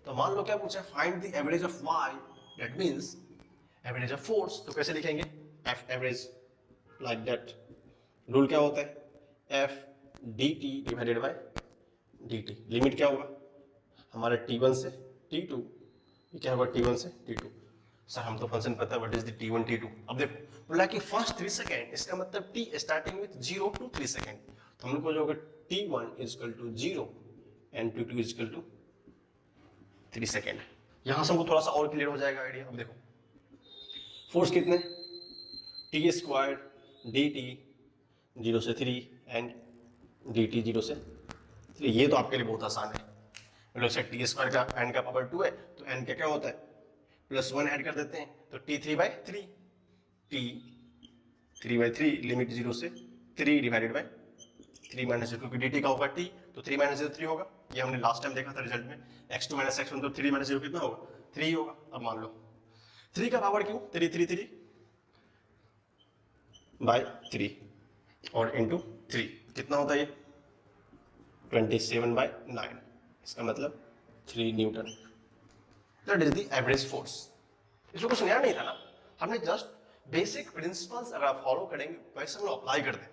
तो मान लो क्या पूछा find the average of y, that means average of force, तो कैसे लिखेंगे F average like that. Rule क्या होता है F dt divided by dt, limit क्या होगा हमारा t1 से t2, ये क्या होगा t1 से t2। सर हम तो फंक्शन पता है what is the t1 t2। अब देखो बोला कि फर्स्ट 3 सेकंड, इसका मतलब t starting with 0 to 3 second, तो हम लोग को जो होगा t1 is equal to 0 and t2 is equal to 3 second. यहां से हमको थोड़ा सा और क्लियर हो जाएगा आइडिया। अब देखो फोर्स कितने t स्क्वायर dt 0 से 3 एंड dt 0 से 3, ये तो आपके लिए बहुत आसान है। टी स्क्वायर का n का पावर 2 है, तो n का क्या होता है प्लस 1 ऐड कर देते हैं, तो t 3 by 3, t 3 by 3 limit 0 से 3 डिवाइडेड बाई 3 माइनस 0, क्योंकि dt का होगा t, तो 3 माइनस 0 3 होगा, ये हमने लास्ट टाइम देखा था रिजल्ट में, x2 माइनस x1, तो 3 माइनस 0 कितना होगा 3 ही होगा। अब मान लो 3 का पावर क्यों 3 3 3 बाई 3 और इंटू 3 कितना होता है ये 27 बाई 9, इसका मतलब 3 Newton, that is the average force. इसमें कुछ नया नहीं था ना, हमने जस्ट बेसिक प्रिंसिपल्स अगर आप फॉलो करेंगे वैसे हम अप्लाई कर दें,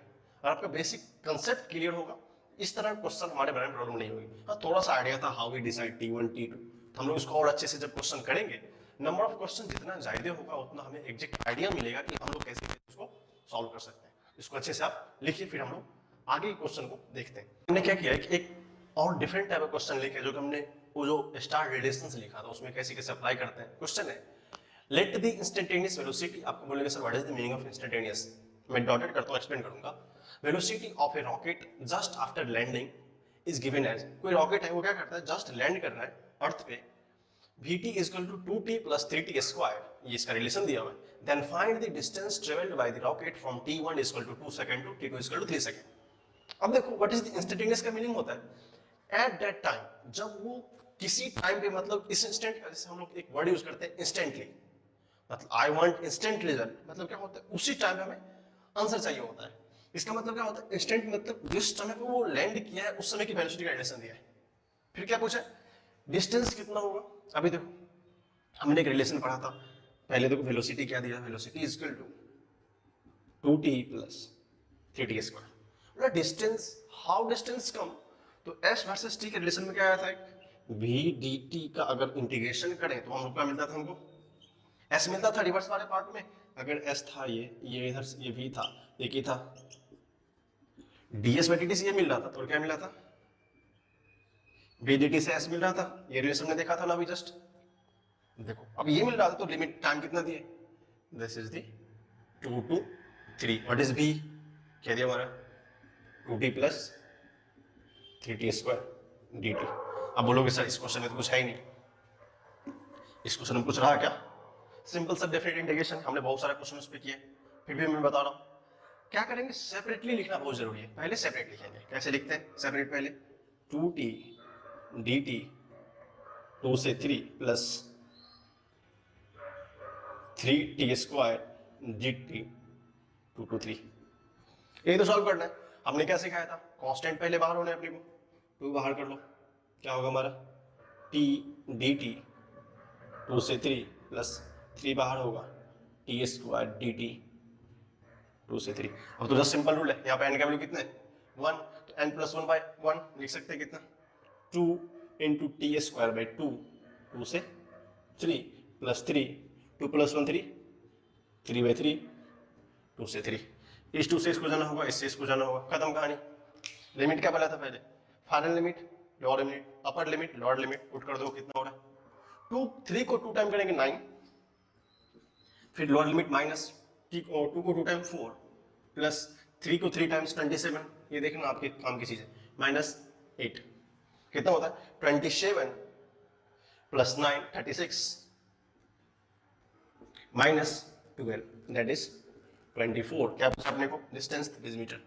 और आपका बेसिक कंसेप्ट क्लियर होगा, इस तरह क्वेश्चन हमारे बारे में प्रॉब्लम नहीं होगी। हाँ थोड़ा सा आइडिया था how we decide t1 t2, तो हम लोग इसको और अच्छे से जब क्वेश्चन करेंगे, नंबर ऑफ क्वेश्चन जितना ज्यादा होगा उतना हमें एग्जैक्ट आइडिया मिलेगा कि हम लोग कैसे इसको सॉल्व कर सकते हैं। इसको अच्छे से आप लिखिए, फिर हम लोग आगे क्वेश्चन को देखते हैं। हमने क्या किया है एक और डिफरेंट टाइप का क्वेश्चन लिखा है, जो कि हमने वो जो स्टार रिलेशन से लिखा था उसमें कैसे कैसे अप्लाई करते हैं। क्वेश्चन है लेट द इंस्टेंटेनियस वेलोसिटी, आपको बोलेंगे sir what is the meaning of instantaneous, मैं डॉटेड करता हूं एक्सप्लेन करूंगा। Velocity of a rocket just after landing is given as, कोई रॉकेट है वो क्या करता है जस्ट लैंड कर रहा है अर्थ पे, vt is equal to 2t plus 3t square, ये इसका रिलेशन दिया हुआ है, then find the distance traveled by the rocket from t1 is equal to 2 second to t2 is equal to 3 second। अब देखो व्हाट इज द इंस्टेंटेनियस का meaning होता है एट दैट टाइम, जब वो किसी टाइम पे, मतलब इस इंस्टेंट का, जैसे हम लोग एक वर्ड यूज करते हैं इंस्टेंटली, मतलब आई वांट इंस्टेंट रिजल्ट, मतलब क्या होता है उसी टाइम पे हमें आंसर चाहिए होता है। इसका मतलब क्या होता है इंस्टेंट, मतलब जिस समय पे वो लैंड किया है उस समय की वेलोसिटी का रिलेशन दिया है। फिर क्या पूछा डिस्टेंस कितना होगा, अभी देखो हमने एक रिलेशन पढ़ा था पहले, देखो वेलोसिटी क्या दिया, velocity is equal to 2t plus 3t square, बोला डिस्टेंस, हाउ डिस्टेंस कम, तो s वर्सेस t के रिलेशन में क्या आया था v dt का अगर इंटीग्रेशन करें तो हम क्या मिलता था, हमको s मिलता था रिवर्स वाले पार्ट में, अगर s था ये इधर से ये v था, ये की था ds बाई dt से ये मिल रहा था, तो क्या मिला था v dt से s मिल रहा था, ये रिलेशन में देखा था ना अभी जस्ट। देखो अब ये मिल रहा था तो लिमिट टाइम कितना दिए, this is the 2 to 3, what is v क्या दिया हमारा 2t प्लस 3t² dt। अब बोलोगे सर इस क्वेश्चन में तो कुछ है ही नहीं, इस क्वेश्चन में कुछ रहा क्या? सिंपल सा डेफिनेट इंटीग्रेशन, हमने बहुत सारे क्वेश्चन उस पे किए, फिर भी मैं बता रहा हूँ क्या करेंगे, सेपरेटली लिखना बहुत जरूरी है। पहले सेपरेट लिखेंगे, कैसे लिखते हैं सेपरेट? पहले 2t dt 2 से 3 प्लस 3t² dt 2 to 3। यही तो सॉल्व करना है। हमने क्या सिखाया था? कांस्टेंट पहले बाहर होने अपने को, 2 बाहर कर लो, क्या होगा हमारा t dt 2 से 3 प्लस 3 बाहर होगा t² dt 2 से 3। अब तो जस्ट सिंपल रूल है, यहाँ पे n का वैल्यू कितना है 1, तो n प्लस 1 बाय 1 लिख सकते हैं कितना 2 इंटू t² बाई 2, 2 से 3 प्लस 3, 2 प्लस 1 3, 3 बाई 3, 2 से 3। इस 2 से इसको जाना होगा, इससे इसको जाना होगा, खत्म कहानी। लिमिट क्या बोला था पहले? Final limit, lower limit, upper limit, lower limit, put कर दो कितना हो रहा है 2, 3 को 2 टाइम करेंगे 9, फिर लोअर लिमिट माइनस 2 को 2 टाइम 4 प्लस 3 को 3 टाइम्स 27, ये देखना आपके काम की चीज है, माइनस 8, कितना होता है 27 प्लस 9 36 माइनस 12 दैट इज 24। क्या पूछा अपने को? Distance 30 metre.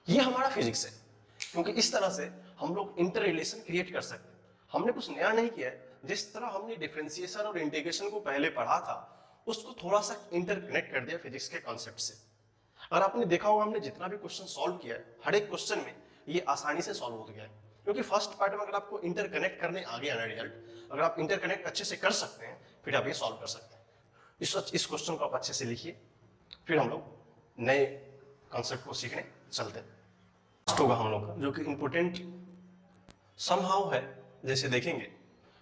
ये हमारा फिजिक्स है, क्योंकि इस तरह से हम लोग इंटर रिलेशन क्रिएट कर सकते हैं। हमने कुछ नया नहीं किया है, जिस तरह हमने डिफरेंशिएशन और इंटीग्रेशन को पहले पढ़ा था उसको थोड़ा सा इंटरकनेक्ट कर दिया फिजिक्स के कॉन्सेप्ट से। अगर आपने देखा होगा हमने जितना भी क्वेश्चन सॉल्व किया है, हर एक क्वेश्चन में ये आसानी से सॉल्व हो गया है, क्योंकि फर्स्ट पार्ट में अगर आपको इंटरकनेक्ट करने आ गया ना रिजल्ट, अगर आप इंटरकनेक्ट अच्छे से कर सकते हैं फिर आप ये सॉल्व कर सकते हैं। इस क्वेश्चन को आप अच्छे से लिखिए, फिर हम लोग नए कॉन्सेप्ट को सीखने चलते हैं। फर्स्ट होगा हम लोग का जो कि इंपोर्टेंट समहाउ है, जैसे देखेंगे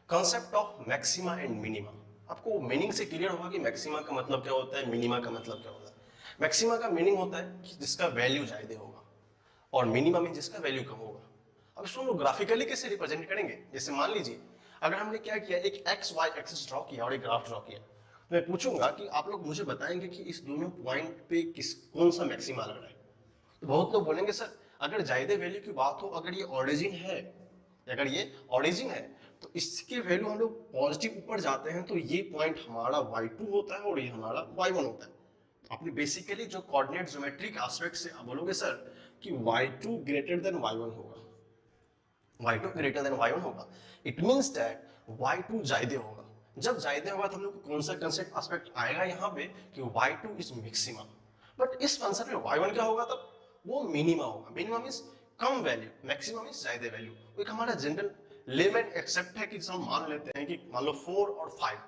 concept of maxima and minima. आपको मीनिंग से क्लियर होगा कि मैक्सिमा का मतलब क्या होता है, मिनिमा का मतलब क्या होता है। मैक्सिमा का मीनिंग होता है कि जिसका वैल्यू ज्यादा होगा, और मिनिमा में जिसका वैल्यू कम होगा। अब इसको हम लोग ग्राफिकली कैसे रिप्रेजेंट करेंगे? जैसे मान लीजिए अगर हमने क्या किया, एक एक्स वाई एक्सिस ड्रॉ किया और एक ग्राफ ड्रॉ किया, तो मैं पूछूंगा कि आप लोग मुझे बताएंगे कि इस दोनों पॉइंट पे कौन सा मैक्सिमा लग रहा है। तो बहुत लोग बोलेंगे सर अगर ज्यादा वैल्यू की बात हो, अगर ये ऑरिजिन है, अगर ये ऑरिजिन है तो इसके वैल्यू हम लोग पॉजिटिव ऊपर जाते हैं तो ये पॉइंट हमारा y2 होता है और ये हमारा y1 होता है। तो आपने बेसिकली जो कोऑर्डिनेट ज्योमेट्रिक एस्पेक्ट से आप बोलोगे सर कि y2 ग्रेटर देन y1 होगा, y2 ग्रेटर देन y1 होगा, इट मींस दैट y2 ज्यादा होगा। जब ज्यादा होगा तो हम लोग को कौन सा कंसेप्ट एस्पेक्ट आएगा यहाँ पे कि y2 इज मैक्सिमा। बट इस फंक्शन में y1 क्या होगा? तब वो मिनिमा होगा। मिनिमा मींस कम वैल्यू, मैक्सिमम मींस ज्यादा वैल्यू। एक हमारा जनरल लेमन एक्सेप्ट है कि हम मान लेते हैं कि मान लो 4 और 5,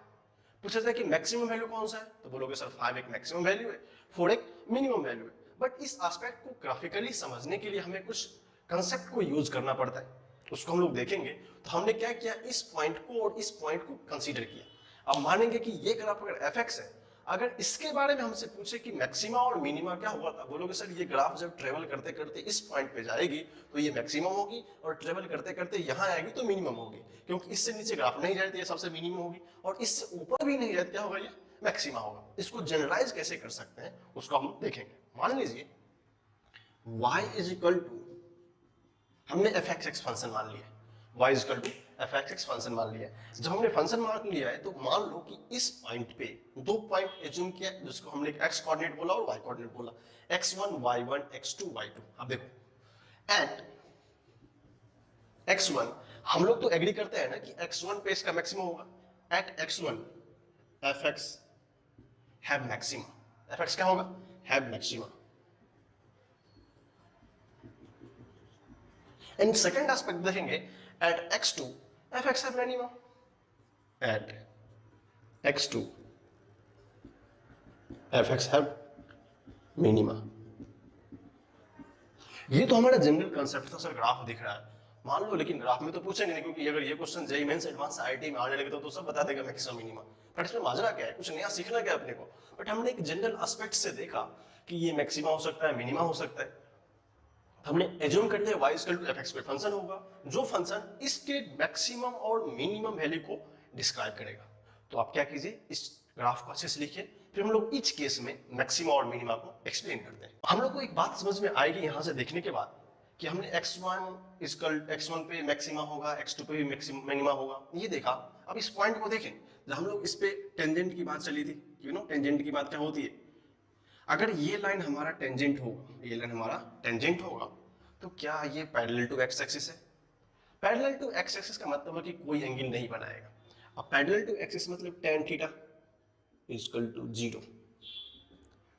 पूछा जाए कि मैक्सिमम वैल्यू कौन सा है, तो बोलोगे सर 5 एक मैक्सिमम वैल्यू है, 4 एक मिनिमम वैल्यू है। बट इस एस्पेक्ट को ग्राफिकली समझने के लिए हमें कुछ कंसेप्ट को यूज करना पड़ता है, उसको हम लोग देखेंगे। तो हमने क्या किया, इस पॉइंट को और इस पॉइंट को कंसीडर किया। अब मानेंगे कि ये ग्राफ अगर एफ है, अगर इसके बारे में हमसे पूछे कि मैक्सिमा और मिनिमा क्या हुआ था, बोलोगे सर ये ग्राफ जब ट्रेवल करते करते इस पॉइंट पे जाएगी तो ये मैक्सिमम होगी, और ट्रेवल करते करते यहाँ आएगी तो मिनिमम होगी, क्योंकि इससे नीचे ग्राफ नहीं जाए तो ये सबसे मिनिमम होगी, और इससे ऊपर भी नहीं जाए क्या होगा, ये मैक्सिमा होगा। इसको जनरलाइज कैसे कर सकते हैं उसको हम देखेंगे। मान लीजिए y इज इक्वल टू, हमने एफ एक्स फंक्शन मान लिया, y is equal to f x function मान लिया। जब हमने फंक्शन मान लिया है तो मान लो कि इस पॉइंट पे दो पॉइंट एज्यूम किया, जिसको हमने x कोऑर्डिनेट बोला और y कोऑर्डिनेट बोला, x1 y1 x2 y2। अब देखो एट x1 हम लोग तो एग्री करते हैं ना कि x1 पे इसका मैक्सिमम होगा। At x1 fx have maxima, fx क्या होगा, have maxima. And second aspect देखेंगे at x2 fx have minima, at x2 fx have minima. ये तो हमारा जनरल कांसेप्ट था सर, ग्राफ दिख रहा है मान लो, लेकिन ग्राफ में तो पूछेंगे नहीं, क्योंकि अगर ये question JEE mains advance IIT में आने लगे तो सब बता देगा मैक्सिमम मिनिमा। बट इसमें माजरा क्या है, कुछ नया सीखना क्या अपने को। बट हमने एक जनरल एस्पेक्ट से देखा कि ये मैक्सिमा हो सकता है, मिनिमा हो सकता है, हमने एज्यूम कर लिया y इक्वल टू fx कोई फंक्शन होगा जो फंक्शन इसके मैक्सिमम और मिनिमम वैल्यू को डिस्क्राइब करेगा। तो आप क्या कीजिए, इस ग्राफ को अच्छे से लिखिए, फिर हम लोग इस केस में मैक्सिमा और मिनिमा को एक्सप्लेन करते हैं। हम लोग को एक बात समझ में आएगी यहां से देखने के बाद कि हमने x1 पे मैक्सिमा होगा, x2 पे भी मिनिमा होगा, ये देखा। अब इस पॉइंट को देखें, जब हम लोग इस पे टेंजेंट की बात चली थी, टेंजेंट की बात क्या होती है, अगर ये लाइन हमारा टेंजेंट होगा, ये लाइन हमारा टेंजेंट होगा, तो क्या ये पैरेलल टू एक्स एक्सिस है? पैरेलल टू एक्स एक्सिस का मतलब है कि कोई एंगल नहीं बनाएगा। अब पैरेलल टू एक्सिस मतलब tan थीटा इक्वल टू 0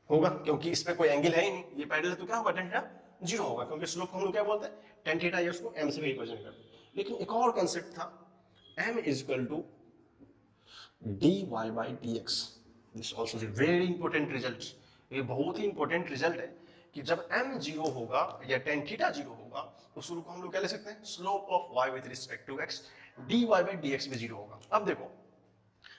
होगा, क्योंकि इसमें कोई एंगल है ही नहीं, ये पैरेलल तो क्या होगा, tan थीटा 0 होगा, क्योंकि स्लोप को हम लोग क्या बोलते हैं, tan थीटा, ये उसको m से भी रिप्रेजेंट करते हैं। लेकिन एक और कांसेप्ट था, m equal to dy by dx। This also is a very important result. ये बहुत ही इंपॉर्टेंट रिजल्ट है कि जब m 0 होगा या tan थीटा 0 होगा, तो स्लोप को हम लोग क्या ले सकते हैं, slope of y with respect to x, dy by dx भी 0 होगा। अब देखो,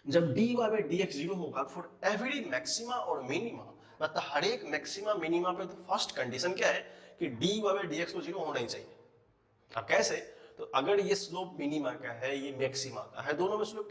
जब dy बाई dx 0 होगा, फॉर एवरी मैक्सिमा और मिनिमा, मतलब हर एक मैक्सिमा मिनिमा पे, तो फर्स्ट कंडीशन क्या है कि dy बाई dx तो 0 होना ही चाहिए। अब कैसे? तो अगर ये स्लोप मिनिमा का है, ये मैक्सिमा का है, दोनों में स्लोप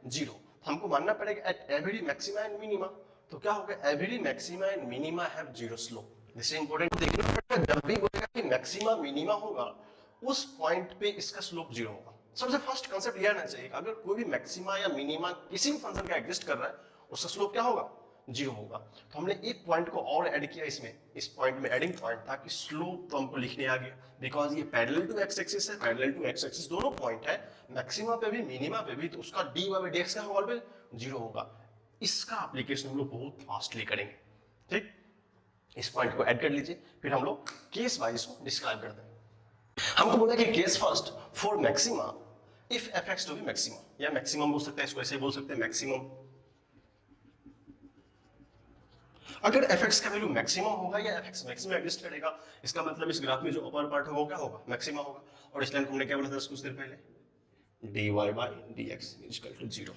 0, हमको मानना पड़ेगा at every maxima and minima, तो क्या होगा, every maxima and minima have 0 slope. This is important, देखना पड़ेगा, जब भी बोलेगा कि मैक्सिमा मिनिमा होगा, उस पॉइंट पे इसका स्लोप 0 होगा। सबसे फर्स्ट कांसेप्ट यह रहना चाहिए, अगर कोई भी मैक्सिमा या मिनिमा किसी भी फंक्शन का एग्जिस्ट कर रहा है, उसका स्लोप क्या होगा, 0 होगा। तो हमने एक पॉइंट को और ऐड किया इसमें, इस पॉइंट में एडिंग पॉइंट था कि स्लोप तो हमको लिखने आ गया, बिकॉज ये पैरेलल टू एक्स एक्सिस है, पैरेलल टू एक्स एक्सिस दोनों पॉइंट है, मैक्सिमा पे भी मिनिमा पे भी, तो उसका डी बाई dx का ऑलवेज 0 होगा। इसका एप्लीकेशन हम लोग बहुत फास्टली करेंगे, ठीक। इस पॉइंट को ऐड कर लीजिए, फिर हम लोग केस वाइज को डिस्क्राइब करते हैं। हमको बोला कि case first for maxima if f x to be maximum, या मैक्सिमम बोल सकते हैं, इसको ऐसे बोल सकते हैं मैक्सिमम। अगर एफ एक्स का वैल्यू मैक्सिमम होगा या एफ एक्स मैक्सिमम एग्जिस्ट करेगा, इसका मतलब इस ग्राफ में जो अपर पार्ट होगा वो क्या होगा, मैक्सिमम होगा। और इस लाइन को हमने क्या बोला था कुछ देर पहले, dy by dx equal to 0।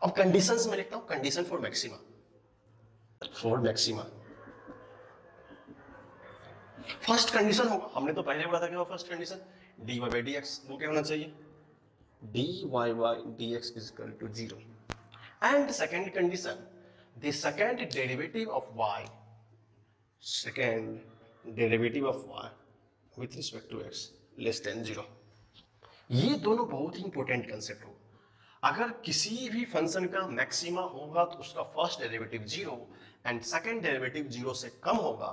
अब कंडीशंस में लिखता हूं, condition for maxima, first condition होगा, हमने तो पहले बोला था क्या first condition, dy by dx, वो क्या होना चाहिए, dy by dx equal to 0। And second condition, the second derivative of y with respect to x less than 0। ये दोनों बहुत ही इंपॉर्टेंट कंसेप्ट हो। अगर किसी भी फंक्शन का मैक्सिमा होगा तो उसका first derivative 0 and second derivative 0 से कम होगा,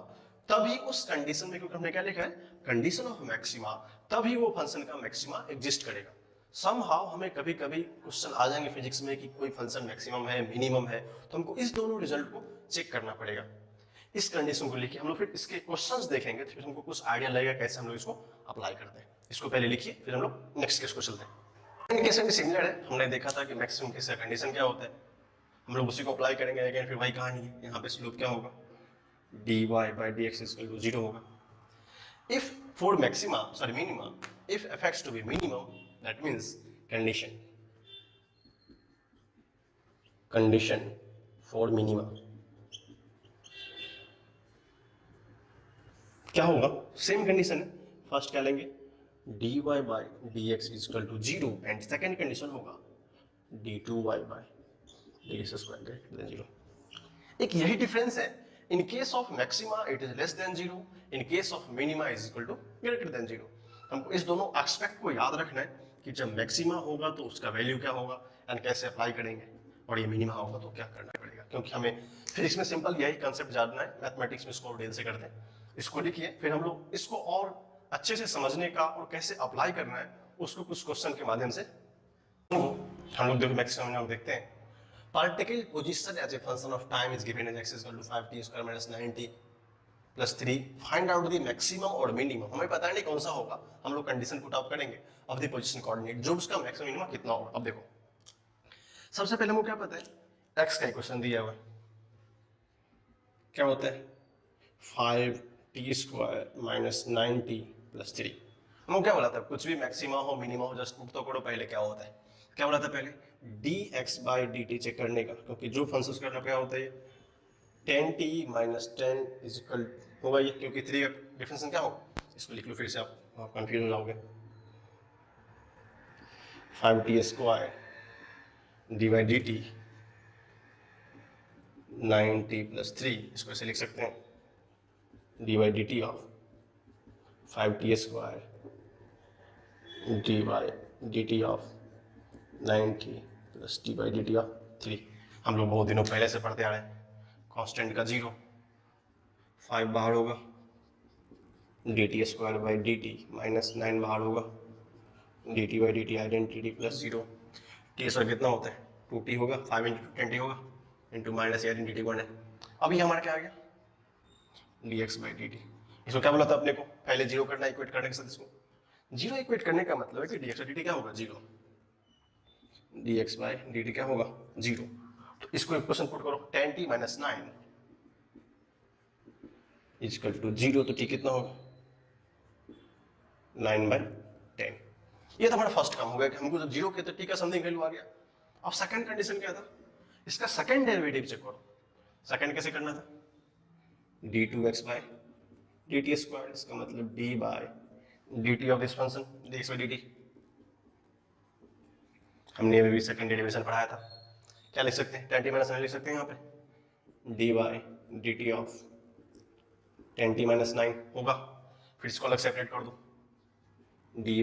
तभी उस कंडीशन में, क्योंकि हमने क्या लिखा है, कंडीशन ऑफ मैक्सिमा, तभी वो फंक्शन का मैक्सिमा एग्जिस्ट करेगा। समहाउ हमें कभी कभी क्वेश्चन आ जाएंगे फिजिक्स में कि कोई फंक्शन मैक्सिमम है, मिनिमम है, तो हमको इस दोनों रिजल्ट को चेक करना पड़ेगा। इस कंडीशन को लेके हम लोग फिर इसके क्वेश्चंस देखेंगे, तो फिर हमको कुछ आइडिया लगेगा कैसे हम लोग इसको अप्लाई करते हैं। इसको पहले लिखिए, फिर हम लोग नेक्स्ट केस को चलते हैं। केस भी सिमिलर है, हमने देखा था कि मैक्सिमम केस का कंडीशन क्या होता है, हम लोग उसी को अप्लाई करेंगे अगेन, फिर वही कहानी है। यहाँ पे स्लोप क्या होगा, dy by dx equal to 0 होगा। If for maxima sorry minima, if f x to be minimum, that means condition for minima क्या होगा, सेम कंडीशन है। फर्स्ट क्या लेंगे, dy by dx equal to 0 and second condition होगा d2y by dx square greater than 0। एक यही difference है, in case of maxima it is less than 0, in case of minima is equal to greater than 0। हमको इस दोनों aspect को याद रखना है कि जब मैक्सिमा होगा तो उसका वैल्यू क्या होगा एंड कैसे अप्लाई करेंगे, और ये मिनिमा होगा तो क्या करना पड़ेगा, क्योंकि हमें फिजिक्स में सिंपल यही कंसेप्ट जानना है, मैथमेटिक्स में इसको डिटेल से करते हैं। इसको लिखिए, फिर हम लोग इसको और अच्छे से समझने का और कैसे अप्लाई करना है उसको कुछ क्वेश्चन के माध्यम से हम लोग मैक्सिमम हम लोग देखते हैं। particle position as a function of time is given as x is equal to 5t square minus 9t plus 3। find out the maximum और minimum, हमें पता नहीं कौन सा होगा, हम लोग कंडीशन पुट अप करेंगे ऑफ द पोजीशन कोऑर्डिनेट, जो उसका मैक्सिमम मिनिमम कितना होगा। अब देखो, सबसे पहले हमको क्या पता है, x का इक्वेशन दिया हुआ है, क्या होता है 5t square minus 9t plus 3। हमको क्या बोला था, कुछ भी मैक्सिमा हो मिनिमा हो जस्ट पुट तो करो, पहले क्या होता है, क्या बोला था पहले, dx बाई dt चेक करने का, क्योंकि जो फंक्शन करना क्या होता है 10t माइनस 10 इज इक्वल होगा ये, क्योंकि 3 का डिफरेंस क्या होगा, इसको लिख लो फिर से, आप कंफ्यूज हो जाओगे। 5t square D by D T 9t plus 3, इसको ऐसे लिख सकते हैं D by D T of 5t² dy dt of 9t plus dy dt of 3। हम लोग बहुत दिनों पहले से पढ़ते आ रहे हैं, कांस्टेंट का 0, 5 बाहर होगा, dt² dt माइनस 9 बाहर होगा, dt dt identity plus 0, t square कितना होता है 2t होगा, 5 इंटू 20 होगा, इंटू माइनस आइडेंटिटी 1 है। अभी हमारा क्या आ गया dx dt। इसको क्या बोला था अपने को, पहले 0 करना इक्वेट करने के साथ, इसको 0 इक्वेट करने का मतलब है कि dx dt क्या होगा 0, dx dt क्या होगा 0। तो इसको इक्वेशन पुट करो, 10t माइनस 9 इक्वल टू 0, तो t कितना होगा 9/10। ये तो हमारा फर्स्ट काम हो गया कि हमको जब 0 के तो t का समथिंग वैल्यू आ गया। अब सेकंड कंडीशन क्या था, इसका सेकंड डेरिवेटिव चेक करो। सेकंड कैसे करना था, d2x dt स्क्वायर, इसका मतलब d dt of this function dx dt। हमने अभी भी सेकंड डेरिवेशन पढ़ाया था, क्या लिख सकते हैं 10t माइनस 9 लिख सकते हैं यहाँ पे, dy dt of 10t minus 9 होगा। फिर इसको अलग सेपरेट कर दो, dy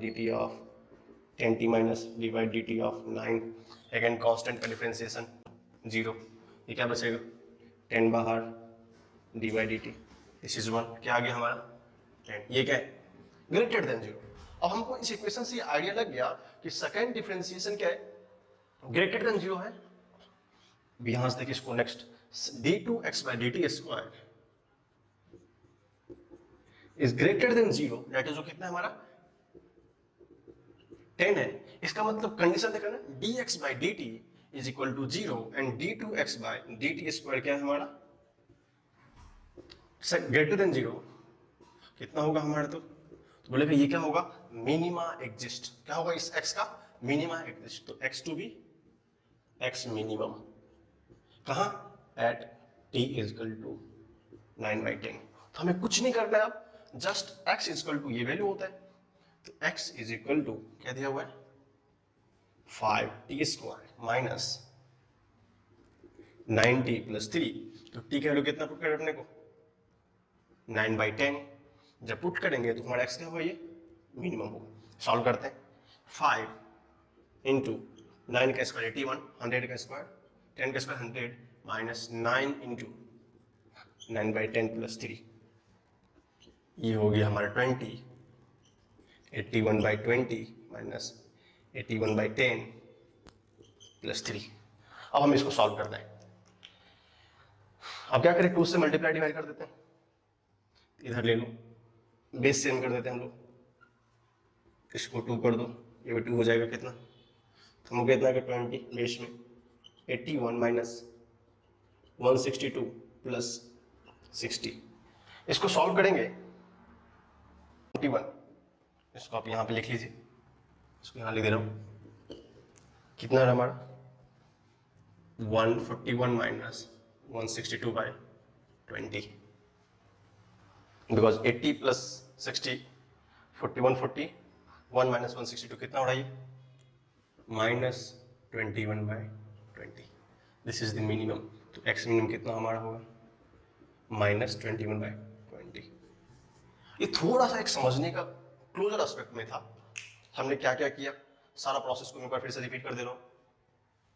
dt of 10t minus dy dt of 9, again constant का डिफरेंशिएशन 0, ये क्या बचेगा 10 बाहर dy dt, दिस इज 1, क्या आ गया हमारा 10, ये क्या है ग्रेटर देन 0। अब हमको इस इक्वेशन से आइडिया लग गया कि सेकंड डिफरेंशिएशन क्या है ग्रेटर देन 0 है। यहां से देखिए इसको next, d2x dt square is greater than 0, that is जो कितना है हमारा 10 है। इसका मतलब कंडीशन देखा ना, dx dt is equal to 0 and d2x dt square क्या है हमारा ग्रेटर देन 0, कितना होगा हमारा, तो बोलेगा ये क्या होगा मिनिमा एग्जिस्ट, क्या होगा इस x का मिनिमा एग्जिस्ट। तो x to be x minimum कहाँ at t is equal to 9/10। तो हमें कुछ नहीं करना है, अब just x is equal to ये वैल्यू होता है, तो x इज इक्वल टू क्या दिया हुआ है 5t² माइनस 9t प्लस 3। तो t का वैल्यू कितना पुट कर अपने को 9/10। जब पुट करेंगे तो हमारा x क्या होगा ये मिनिमम होगा। सॉल्व करते हैं, 5 इंटू 9 का स्क्वायर 81, 100 का स्क्वायर 10 का स्क्वायर 100 माइनस 9 इंटू 9/10 प्लस 3, ये हो गया हमारा 20, 81/20 माइनस 81/10 प्लस 3। अब हम इसको सॉल्व करते हैं। अब क्या करें 2 से मल्टीप्लाई डिवाइड कर देते हैं, इधर ले लो, बेस सेम कर देते हैं हम लोग, इसको 2 कर दो, ये भी 2 हो जाएगा कितना, तो हमको कितना कि 20 बेस में 81 माइनस 162 प्लस 60। इसको सॉल्व करेंगे 41, इसको आप यहाँ पे लिख लीजिए, इसको यहाँ लिख दे रहा हूँ, कितना है हमारा 141 माइनस 162/20, बिकॉज 80 प्लस 60 41, 41 माइनस 162 कितना हो रहा है minus 21/20, this is the minimum. तो x मिनिमम कितना हमारा होगा माइनस 21/20। ये थोड़ा सा एक समझने का क्लोजर एस्पेक्ट में था। हमने क्या क्या किया, सारा प्रोसेस को मैं एक बार फिर से रिपीट कर दे रहा हूँ।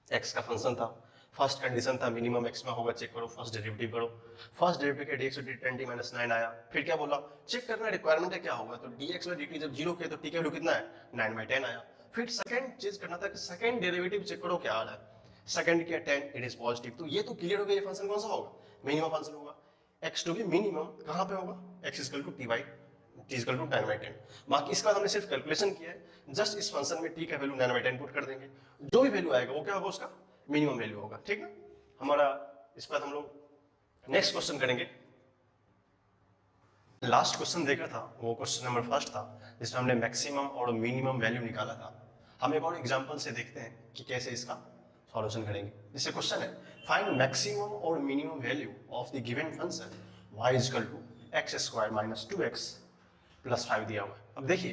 x का फंक्शन था, फर्स्ट कंडीशन था मिनिमम x में होगा, चेक करो, फर्स्ट डेरिवेटिव करो, फर्स्ट डेरिवेटिव के dx dt 20 माइनस 9 आया। फिर क्या बोला, चेक करना रिक्वायरमेंट है क्या होगा, तो dx dt जब 0 के तो t का वैल्यू कितना है 9/10 आया। फिर सेकंड चीज करना था कि सेकंड डेरिवेटिव चेक करो क्या आ रहा है, सेकंड क्या 10, इट इज पॉजिटिव। तो ये तो क्लियर हो गया, ये फंक्शन कौन सा होगा मिनिमम फंक्शन होगा। x टू भी मिनिमम कहां पे होगा, x equal to t equal to 9/10। बाकी इसका हमने सिर्फ कैलकुलेशन किया है, जस्ट इस फंक्शन में t का वैल्यू 9/10 पुट कर देंगे, जो भी वैल्यू आएगा वो क्या होगा उसका मिनिमम वैल्यू होगा। ठीक है, हमारा इस पर हम लोग नेक्स्ट क्वेश्चन करेंगे। लास्ट क्वेश्चन देखा था वो क्वेश्चन नंबर फर्स्ट था, जिसमें हमने मैक्सिमम और मिनिमम वैल्यू निकाला था। हम एक और एग्जांपल से देखते हैं कि कैसे इसका सॉल्यूशन करेंगे। जैसे क्वेश्चन है, फाइंड मैक्सिमम और minimum value of the given function y equal to x² minus 2x plus 5 दिया हुआ है। अब देखिए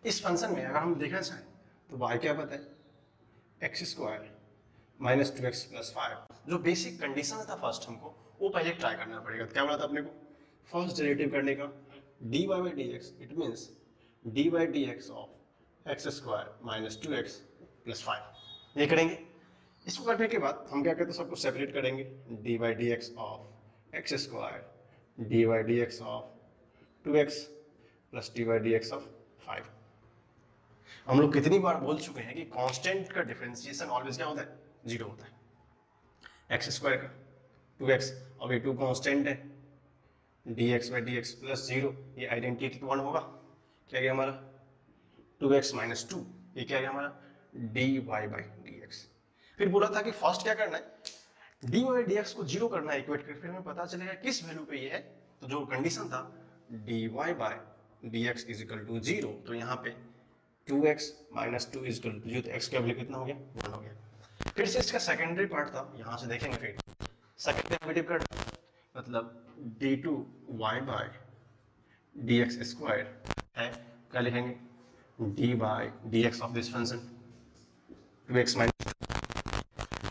इस फंक्शन में अगर हम देखना चाहें तो y क्या पता है x² माइनस 2x प्लस 5, जो बेसिक कंडीशन था फर्स्ट हमको वो पहले ट्राई करना पड़ेगा। क्या बोला था अपने को, फर्स्ट डेरिवेटिव करने का dy by dx, it means dy by dx of x square minus 2x plus 5। ये करेंगे। इसको करने के बाद हम क्या करते हैं, सबको सेपरेट करेंगे। dy by dx of x square dy by dx of 2x plus dy by dx of 5। हम लोग कितनी बार बोल चुके हैं कि कांस्टेंट का डिफरेंशिएशन ऑलवेज क्या होता है, 0 होता है। एक्स स्क्वायर का 2x, अब ये 2 कांस्टेंट है, dx by dx प्लस 0, ये आइडेंटिटी 1 होगा। क्या गया हमारा 2x माइनस 2, ये क्या गया हमारा dy by dx। फिर बोला था कि फर्स्ट क्या करना है, dy by dx को 0 करना है, इक्वेट कर, फिर हमें पता चलेगा किस वैल्यू पे ये है। तो जो कंडीशन था dy by dx is equal to 0, तो यहाँ पे 2x minus 2 is equal to 0, तो x का वैल्यू कितना हो गया, 1 हो गया। फिर से इसका सेकेंडरी पार्ट था, यहाँ से देखेंगे फिर सेकेंड डेरिवेटिव का, मतलब d2y बाय dx स्क्वायर है, क्या लिखेंगे d by dx of this function 2x minus.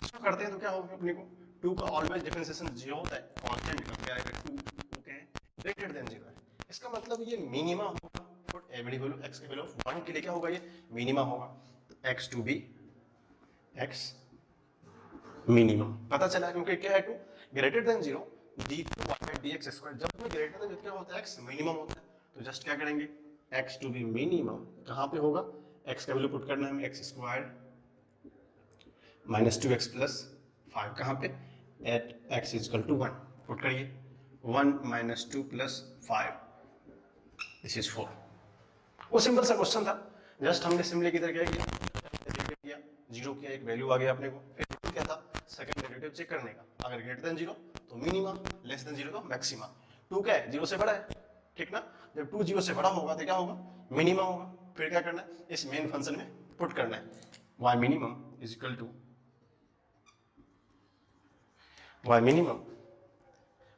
इसको करते हैं तो क्या होगा अपने को, 2 का ऑलवेज डिफरेंशिएशन 0 होता है, कांस्टेंट का क्या आएगा 2 ओके ग्रेटर देन 0 है। इसका मतलब ये मिनिमा होगा फॉर एवरी वैल्यू x के वैल्यू 1 के लिए क्या होगा, ये मिनिमा होगा। तो x to be x minimum पता चला, क्योंकि क्या है 2 greater than 0 d2y by dx square, जब तुम्हें ग्रेटर देन क्या होता है x मिनिमम होता है। तो जस्ट क्या करेंगे, x टू बी मिनिमम कहाँ पे होगा, x का वैल्यू पुट करना है हमें x square minus 2x plus 5, कहाँ पे at x is equal to 1, put करिए 1 माइनस 2 प्लस 5, दिस इज 4। वो सिंपल सा क्वेश्चन था, जस्ट हमने सिंपली किधर क्या किया, 0 किया, एक वैल्यू आ गया अपने को। फिर क्या था, सेकंड डेरिवेटिव चेक करने का, अगर ग्रेटर देन 0 तो मिनिमा, लेस देन 0 तो मैक्सिमा। 2 क्या है, 0 से बड़ा है, ठीक ना। जब 2 0 से बड़ा होगा तो क्या होगा, मिनिमा होगा। फिर क्या करना है, इस मेन फंक्शन में पुट करना है, y minimum is equal to y minimum,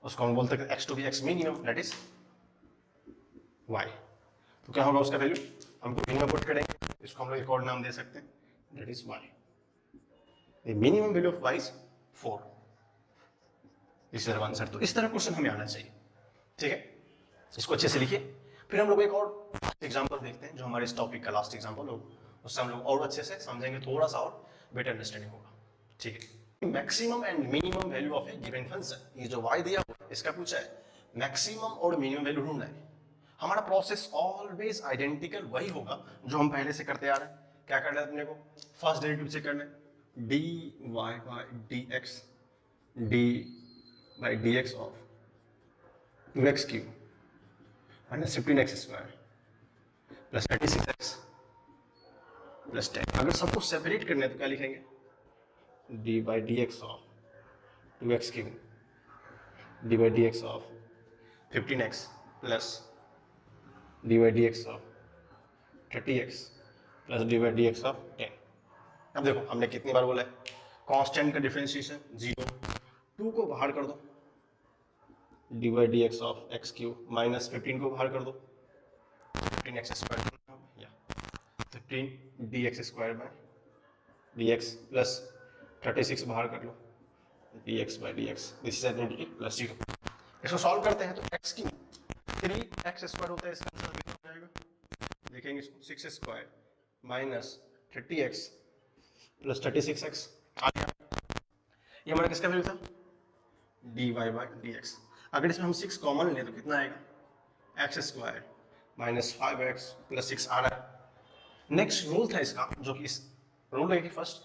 उसको हम बोलते हैं x to be x minimum, that is y। तो क्या होगा उसका वैल्यू, हमको मिनिमम पुट करेंगे, इसको हम लोग एक और नाम दे सकते हैं, that is y। The minimum value of y is 4, इस तरह आंसर। तो इस तरह क्वेश्चन हमें आना चाहिए, ठीक है। इसको अच्छे से लिखिए। फिर हम लोग एक और एग्जांपल देखते हैं, जो हमारे इस टॉपिक का लास्ट एग्जांपल होगा, उससे हम लोग और अच्छे से समझेंगे, थोड़ा सा और बेटर अंडरस्टैंडिंग होगा, ठीक है। Maximum and minimum value of A given function, ये जो y दिया हुआ इसका पूछा है, मैक्सिमम और मिनिमम वैल्यू ढूंढना है। हमारा प्रोसेस ऑलवेज आइडेंटिकल वही होगा जो हम पहले से करते आ रहे हैं। क्या करना है अपने को, फर्स्ट डेरिवेटिव चेक करना है, dy by dx d by dx of 2x cube minus 15x square plus 36x plus 10। अगर सबको सेपरेट करना है तो क्या लिखेंगे, d by dx of 2x cube d by dx of 15x plus d by dx of 30x plus d by dx of 10। अब देखो हमने कितनी बार बोला है, कांस्टेंट का डिफरेंशिएशन 0, 2 को बाहर कर दो, dy dx of x cube minus 15 को बाहर कर दो, 15x स्क्वायर या 15 dx square by dx plus 36 बाहर कर लो, dx by dx, this is identity plus 0। इसको सॉल्व करते हैं तो x क्यूब 3x स्क्वायर होता है, इसका आंसर कितना हो जाएगा, देखेंगे इसको 6 square minus 30x plus 36x आ गया। ये हमारा किसका वैल्यू था, dy by dx। अगर इसमें हम 6 कॉमन लें तो कितना आएगा, x square minus 5x plus 6 आ रहा है। नेक्स्ट रूल था इसका, जो कि इस रूल है कि फर्स्ट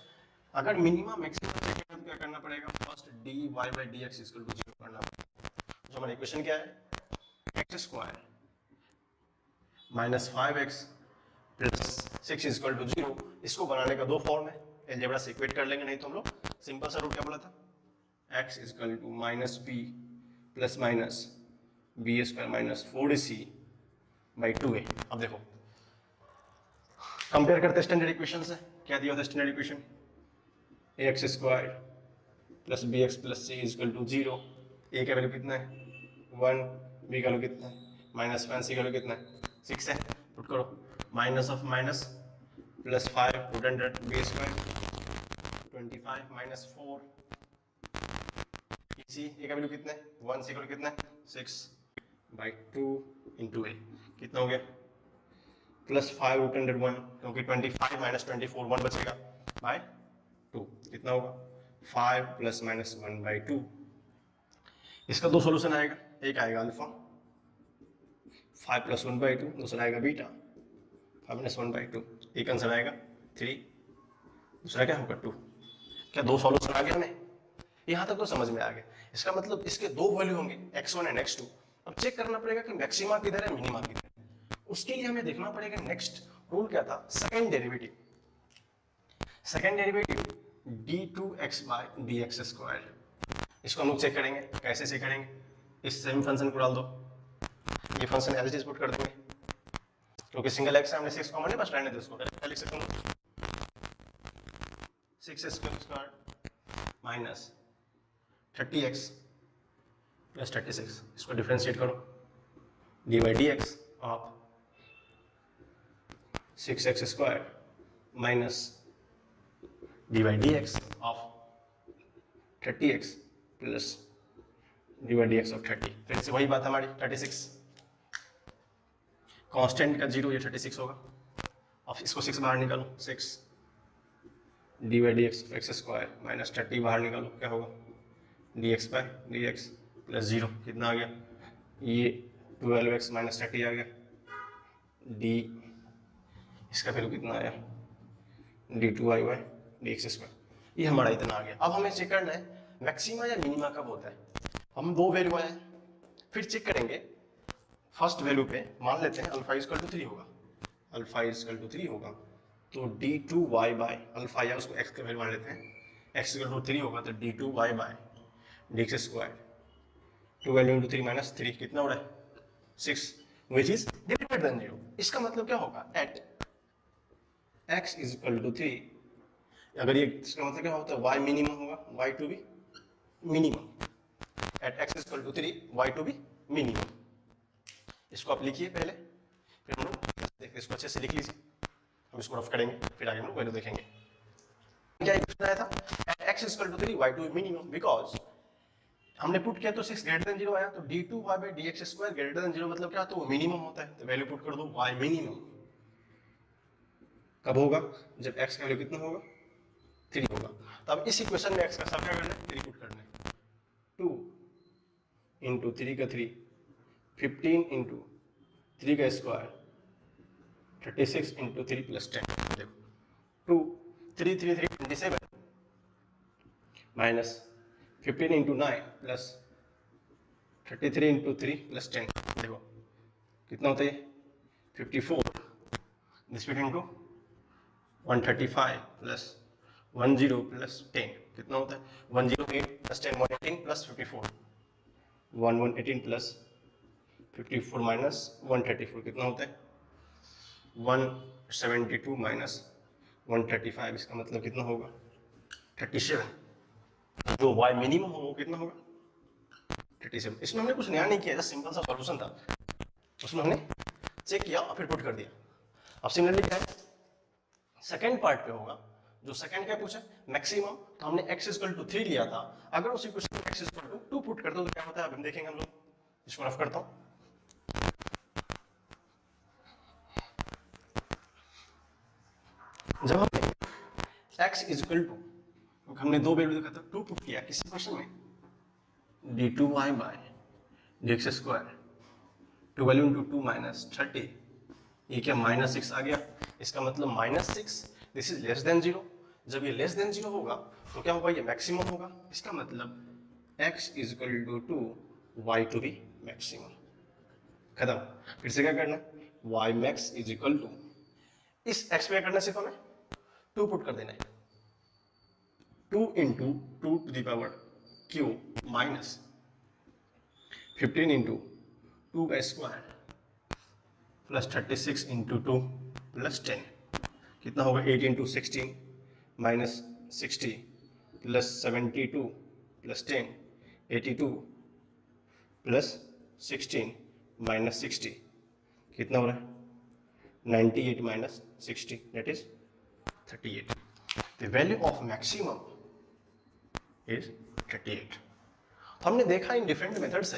अगर मिनिमम मैक्सिमम चेक करना तो क्या करना पड़ेगा, first dy by dx equal to 0 करना पड़ेगा। जो हमारा इक्वेशन क्या है, x square minus 5x plus 6 equal to 0। इसको बनाने का 2 फॉर्म है, अलजेब्रा से इक्वेट कर लेंगे, नहीं तो हम लोग सिंपल सा रूल क्या बोला था, x is equal to minus b plus minus b square minus 4ac by 2a। अब देखो कंपेयर करते स्टैंडर्ड इक्वेशन से, क्या दिया होता है standard equation, ax square plus bx plus c is equal to 0। a का वैल्यू कितना है 1, b का वैल्यू कितना है माइनस 1, c का वैल्यू कितना है 6 है, पुट करो minus of minus plus 5 put under b square 25 minus 4 सी, ए का वैल्यू कितना है 1, सी का वैल्यू कितना है 6, बाई 2 इंटू ए, कितना हो गया प्लस 5 रूट अंडर 1, क्योंकि 25 माइनस 24 1 बचेगा बाय 2, कितना होगा 5 प्लस माइनस 1 बाई 2। इसका दो सोल्यूशन आएगा, एक आएगा अल्फा 5 प्लस 1 बाई 2, दूसरा आएगा बीटा 5 माइनस 1 बाई 2, एक आंसर आएगा 3, दूसरा क्या होगा 2। क्या दो सॉल्यूशन आ गया हमें, यहां तक तो समझ में आ गया। इसका मतलब इसके दो वैल्यू होंगे x1 एंड x2। अब चेक करना पड़ेगा कि मैक्सिमा किधर है मिनिमा किधर है, उसके लिए हमें देखना पड़ेगा नेक्स्ट रूल क्या था, second derivative. Second derivative d2x by dx square, इसको हम लोग चेक करेंगे। कैसे चेक करेंगे, इस सेम फंक्शन को डाल दो, ये function as it is put कर देंगे, क्योंकि सिंगल एक्स हमने 6 कॉमन है, बस रहने दो इसको, डायरेक्ट लिख सकता हूं 6x square minus 30x plus 36, इसको डिफरेंशिएट करो, D by D x of 6x square minus D by D x of 30x plus D by D x of 30। फिर से वही बात हमारी 36, कांस्टेंट का 0 ये 36 होगा, अब इसको 6 बाहर निकालो, 6 D by D x of x square minus 30 बाहर निकालो, क्या होगा D x by D x plus 0, कितना आ गया ये 12x माइनस 30 आ गया, डी इसका वैल्यू कितना आया d2y by D x square, ये हमारा इतना आ गया। अब हमें चेक करना है मैक्सिमा या मिनिमा कब होता है। हम दो वैल्यू आए, फिर चेक करेंगे फर्स्ट वैल्यू पे मान लेते हैं अल्फा इजकल टू 3 होगा, अल्फा इजकल टू 3 होगा तो d2y बाई अल्फा, या उसको x का वैल्यू मान लेते हैं, x इजकल टू 3 होगा तो d2y by D x square 12 into 3 minus 3, कितना हो रहा है 6, विच इज ग्रेटर देन 0। इसका मतलब क्या होगा, एट x इजकल टू 3, अगर ये इसका मतलब क्या होता है y मिनिमम होगा, y to be minimum, at x is equal to 3 y to be minimum. इसको आप लिखिए पहले, फिर हम लोग देखते इसको अच्छे से लिख लीजिए, हम इसको रफ करेंगे, फिर आगे हम लोग वैल्यू देखेंगे। क्या क्वेश्चन आया था, at x is equal to 3 y to be minimum, because हमने पुट किया तो 6 ग्रेटर देन 0 आया, तो d2y by dx square greater than 0 मतलब क्या, तो वो मिनिमम होता है, तो वैल्यू पुट कर दो y मिनिमम कब होगा, जब x का वैल्यू कितना होगा 3 होगा। तो अब इस इक्वेशन में x का सब क्या करना है, 3 पुट करना है, 2 इंटू 3 का 3, 15 इंटू 3 का स्क्वायर 36 इंटू 3 प्लस 10, देखो 2 3 3 3 27 minus 15 into 9 plus 33 into 3 plus 10, देखो कितना होता है 54, this fit into 135 plus 10 plus 10, कितना होता है 108 प्लस 10 118 प्लस 54, 118 प्लस 54 माइनस 134, कितना होता है 172 माइनस 135, इसका मतलब कितना होगा 37, जो y मिनिमम होगा वो कितना होगा 37। इसमें हमने कुछ नया नहीं किया, सिंपल सा सॉल्यूशन था, उसमें हमने चेक किया और फिर पुट कर दिया। अब सिमिलरली क्या है सेकंड पार्ट पे होगा, जो सेकंड क्या पूछा मैक्सिमम, तो हमने x इक्वल टू 3 लिया था, अगर उसी क्वेश्चन में x इक्वल टू 2 पुट कर दो तो क्या होता है, अब हम देखेंगे। हम लोग इसको रफ करता हूं, जब हमने x इक्वल टू, हमने दो वैल्यू देखा था 2 पुट किया किसी क्वेश्चन में, d2y by dx square 12 into 2 minus 30, ये क्या माइनस 6 आ गया, इसका मतलब minus 6, this is less than 0। जब ये लेस देन 0 होगा तो क्या होगा, ये मैक्सिमम होगा, इसका मतलब x is equal to 2 y to be maximum, खत्म। फिर से क्या करना, y max is equal to, इस x पे करना सिर्फ हमें 2 पुट कर देना है, 2 into 2 to the power q minus 15 into 2 का स्क्वायर प्लस 36 इंटू 2 प्लस 10, कितना होगा 8 into 16 minus 60 plus 72 plus 10, 82 plus 16 minus 60, कितना हो रहा है 98 minus 60, that is 38। The value of maximum is 38। हमने देखा इन डिफरेंट मेथड से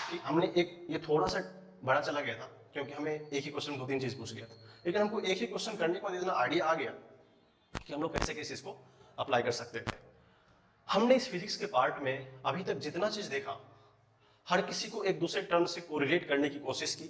कि हमने ये थोड़ा सा बड़ा चला गया था क्योंकि हमें एक ही क्वेश्चन 2-3 चीज पूछ गया था, लेकिन हमको एक ही क्वेश्चन करने के बाद इतना आइडिया आ गया कि हम लोग कैसे कैसे इसको अप्लाई कर सकते थे। हमने इस फिजिक्स के पार्ट में अभी तक जितना चीज देखा, हर किसी को एक दूसरे टर्म से कोरिलेट करने की कोशिश की।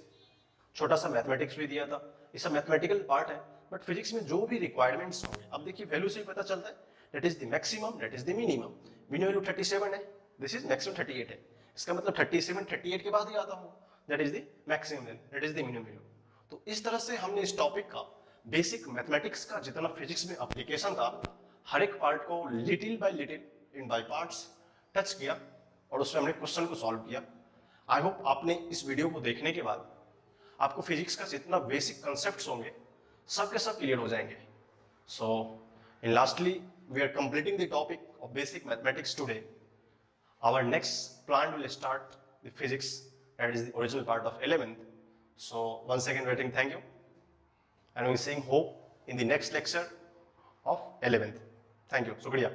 छोटा सा मैथमेटिक्स भी दिया था, ये सब मैथमेटिकल पार्ट है, बट फिजिक्स में जो भी रिक्वायरमेंट्स होंगे, अब देखिए वैल्यू से ही पता चलता है, that is the maximum, that is the minimum. Minimum value 37 है, दिस इज मैक्सिमम 38 है, इसका मतलब 37 38 के बाद ही आता हो, that is the maximum value, that is the minimum value. तो इस तरह से हमने इस टॉपिक का बेसिक मैथमेटिक्स का जितना फिजिक्स में एप्लीकेशन था, हर एक पार्ट को little bye little in by parts touch किया और उसमें हमने क्वेश्चन को सॉल्व किया। आई होप आपने इस वीडियो को देखने के बाद आपको फिजिक्स का जितना बेसिक कंसेप्ट्स होंगे सब के सब क्लियर हो जाएंगे। So in lastly we are completing the topic of basic mathematics today. Our next plan will start the physics that is the original part of 11th। So once again waiting, thank you, and we're saying hope in the next lecture of 11th. Thank you, shukriya.